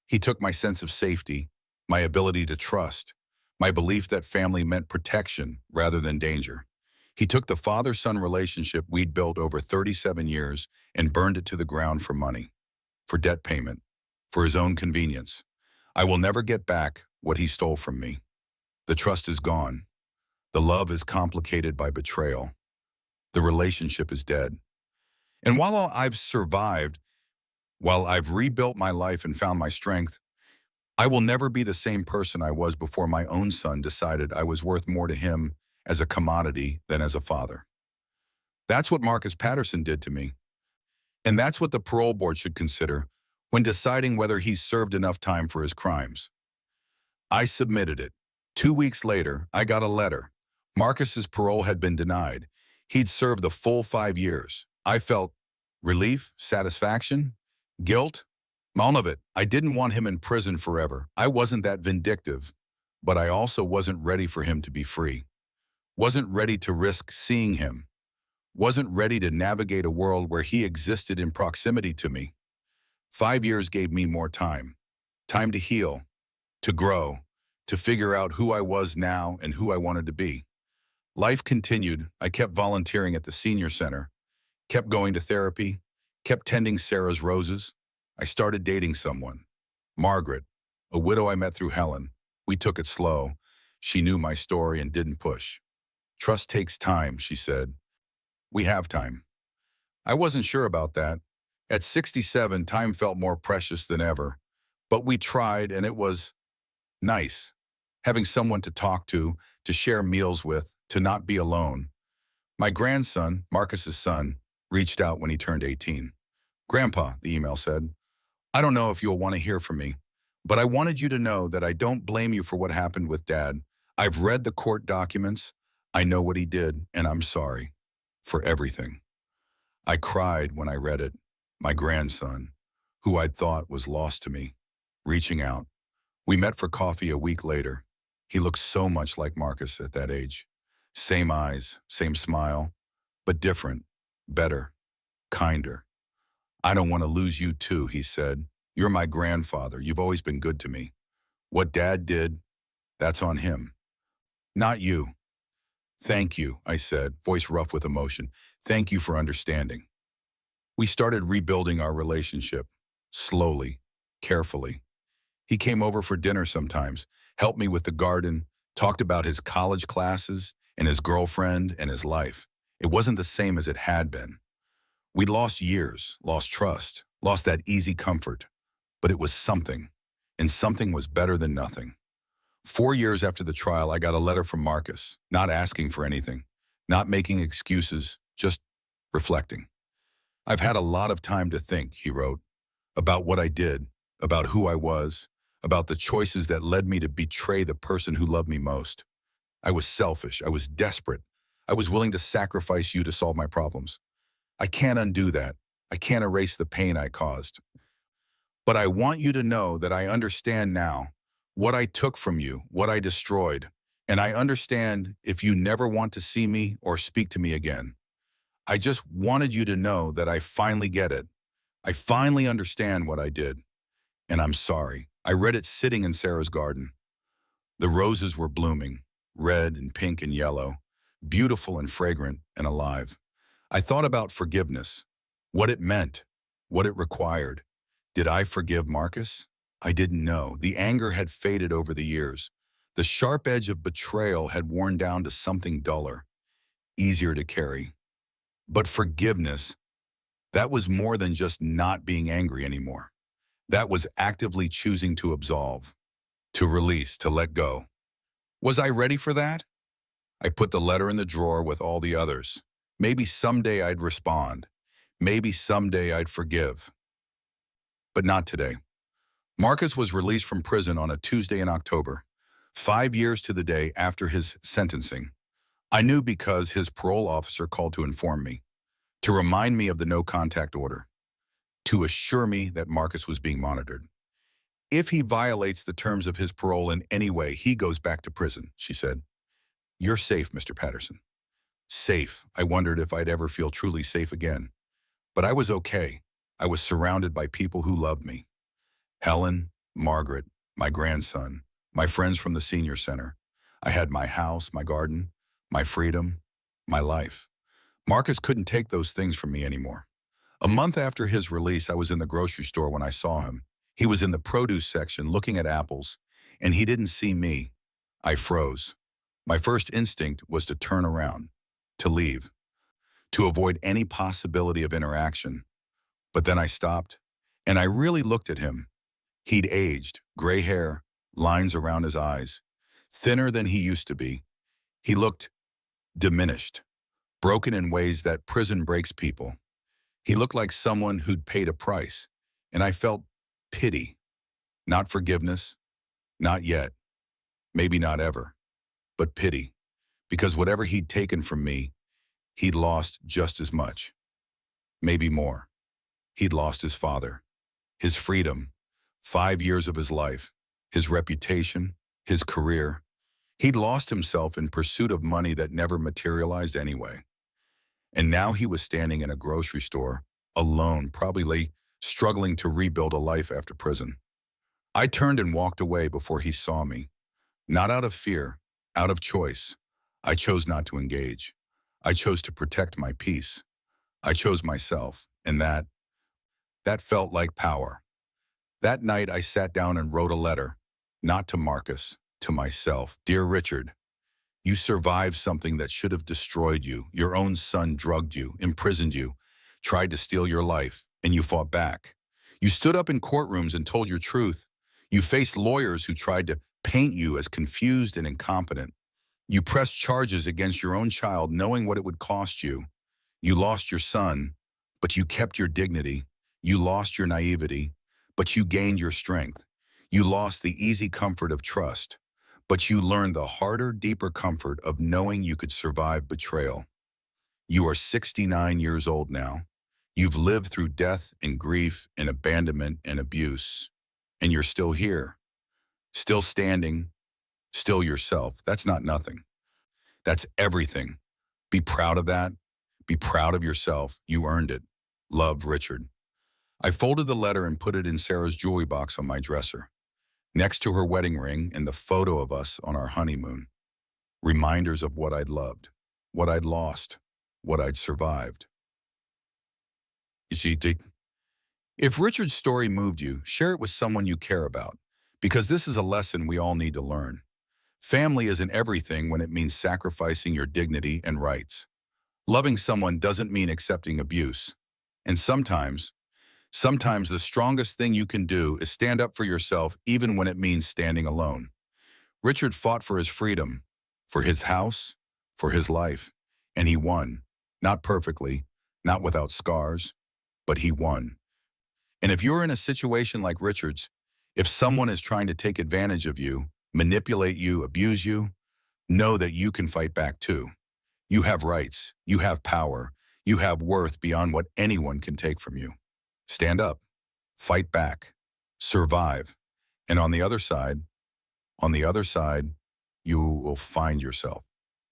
He took my sense of safety, my ability to trust, my belief that family meant protection rather than danger. He took the father-son relationship we'd built over 37 years and burned it to the ground for money, for debt payment, for his own convenience. I will never get back what he stole from me. The trust is gone. The love is complicated by betrayal. The relationship is dead. And while I've survived, while I've rebuilt my life and found my strength, I will never be the same person I was before my own son decided I was worth more to him as a commodity than as a father. That's what Marcus Patterson did to me. And that's what the parole board should consider when deciding whether he's served enough time for his crimes. I submitted it. 2 weeks later, I got a letter. Marcus's parole had been denied. He'd served the full 5 years. I felt relief, satisfaction, guilt, all of it. I didn't want him in prison forever. I wasn't that vindictive, but I also wasn't ready for him to be free. Wasn't ready to risk seeing him. Wasn't ready to navigate a world where he existed in proximity to me. 5 years gave me more time. Time to heal, to grow, to figure out who I was now and who I wanted to be. Life continued. I kept volunteering at the senior center, kept going to therapy, kept tending Sarah's roses. I started dating someone, Margaret, a widow I met through Helen. We took it slow. She knew my story and didn't push. Trust takes time, she said. We have time. I wasn't sure about that. At 67, time felt more precious than ever. But we tried, and it was nice. Having someone to talk to share meals with, to not be alone. My grandson, Marcus's son, reached out when he turned 18. Grandpa, the email said, I don't know if you'll want to hear from me, but I wanted you to know that I don't blame you for what happened with Dad. I've read the court documents. I know what he did, and I'm sorry for everything. I cried when I read it. My grandson, who I'd thought was lost to me, reaching out. We met for coffee a week later. He looked so much like Marcus at that age. Same eyes, same smile, but different, better, kinder. I don't want to lose you too, he said. You're my grandfather. You've always been good to me. What Dad did, that's on him, not you. Thank you, I said, voice rough with emotion. Thank you for understanding. We started rebuilding our relationship, slowly, carefully. He came over for dinner sometimes, helped me with the garden, talked about his college classes and his girlfriend and his life. It wasn't the same as it had been. We'd lost years, lost trust, lost that easy comfort. But it was something, and something was better than nothing. 4 years after the trial, I got a letter from Marcus, not asking for anything, not making excuses, just reflecting. I've had a lot of time to think, he wrote, about what I did, about who I was, about the choices that led me to betray the person who loved me most. I was selfish. I was desperate. I was willing to sacrifice you to solve my problems. I can't undo that. I can't erase the pain I caused. But I want you to know that I understand now what I took from you, what I destroyed, and I understand if you never want to see me or speak to me again. I just wanted you to know that I finally get it. I finally understand what I did, and I'm sorry. I read it sitting in Sarah's garden. The roses were blooming, red and pink and yellow, beautiful and fragrant and alive. I thought about forgiveness, what it meant, what it required. Did I forgive Marcus? I didn't know. The anger had faded over the years. The sharp edge of betrayal had worn down to something duller, easier to carry. But forgiveness, that was more than just not being angry anymore. That was actively choosing to absolve, to release, to let go. Was I ready for that? I put the letter in the drawer with all the others. Maybe someday I'd respond. Maybe someday I'd forgive. But not today. Marcus was released from prison on a Tuesday in October, 5 years to the day after his sentencing. I knew because his parole officer called to inform me, to remind me of the no-contact order, to assure me that Marcus was being monitored. If he violates the terms of his parole in any way, he goes back to prison, she said. You're safe, Mr. Patterson. Safe. I wondered if I'd ever feel truly safe again. But I was okay. I was surrounded by people who loved me. Helen, Margaret, my grandson, my friends from the senior center. I had my house, my garden, my freedom, my life. Marcus couldn't take those things from me anymore. A month after his release, I was in the grocery store when I saw him. He was in the produce section looking at apples, and he didn't see me. I froze. My first instinct was to turn around, to leave, to avoid any possibility of interaction. But then I stopped, and I really looked at him. He'd aged, gray hair, lines around his eyes, thinner than he used to be. He looked diminished, broken in ways that prison breaks people. He looked like someone who'd paid a price, and I felt pity, not forgiveness, not yet, maybe not ever, but pity, because whatever he'd taken from me, he'd lost just as much, maybe more. He'd lost his father, his freedom, 5 years of his life, his reputation, his career. He'd lost himself in pursuit of money that never materialized anyway. And now he was standing in a grocery store, alone, probably struggling to rebuild a life after prison. I turned and walked away before he saw me, not out of fear, out of choice. I chose not to engage. I chose to protect my peace. I chose myself, and that felt like power. That night I sat down and wrote a letter, not to Marcus, to myself. Dear Richard, you survived something that should have destroyed you. Your own son drugged you, imprisoned you, tried to steal your life, and you fought back. You stood up in courtrooms and told your truth. You faced lawyers who tried to paint you as confused and incompetent. You pressed charges against your own child knowing what it would cost you. You lost your son, but you kept your dignity. You lost your naivety, but you gained your strength. You lost the easy comfort of trust, but you learned the harder, deeper comfort of knowing you could survive betrayal. You are 69 years old now. You've lived through death and grief and abandonment and abuse, and you're still here, still standing, still yourself. That's not nothing. That's everything. Be proud of that. Be proud of yourself. You earned it. Love, Richard. I folded the letter and put it in Sarah's jewelry box on my dresser, next to her wedding ring and the photo of us on our honeymoon. Reminders of what I'd loved, what I'd lost, what I'd survived. You see, if Richard's story moved you, share it with someone you care about, because this is a lesson we all need to learn. Family isn't everything when it means sacrificing your dignity and rights. Loving someone doesn't mean accepting abuse. And sometimes the strongest thing you can do is stand up for yourself even when it means standing alone. Richard fought for his freedom, for his house, for his life, and he won. Not perfectly, not without scars, but he won. And if you're in a situation like Richard's, if someone is trying to take advantage of you, manipulate you, abuse you, know that you can fight back too. You have rights, you have power, you have worth beyond what anyone can take from you. Stand up, fight back, survive, and on the other side, you will find yourself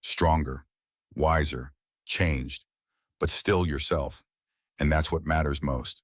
stronger, wiser, changed, but still yourself. And that's what matters most.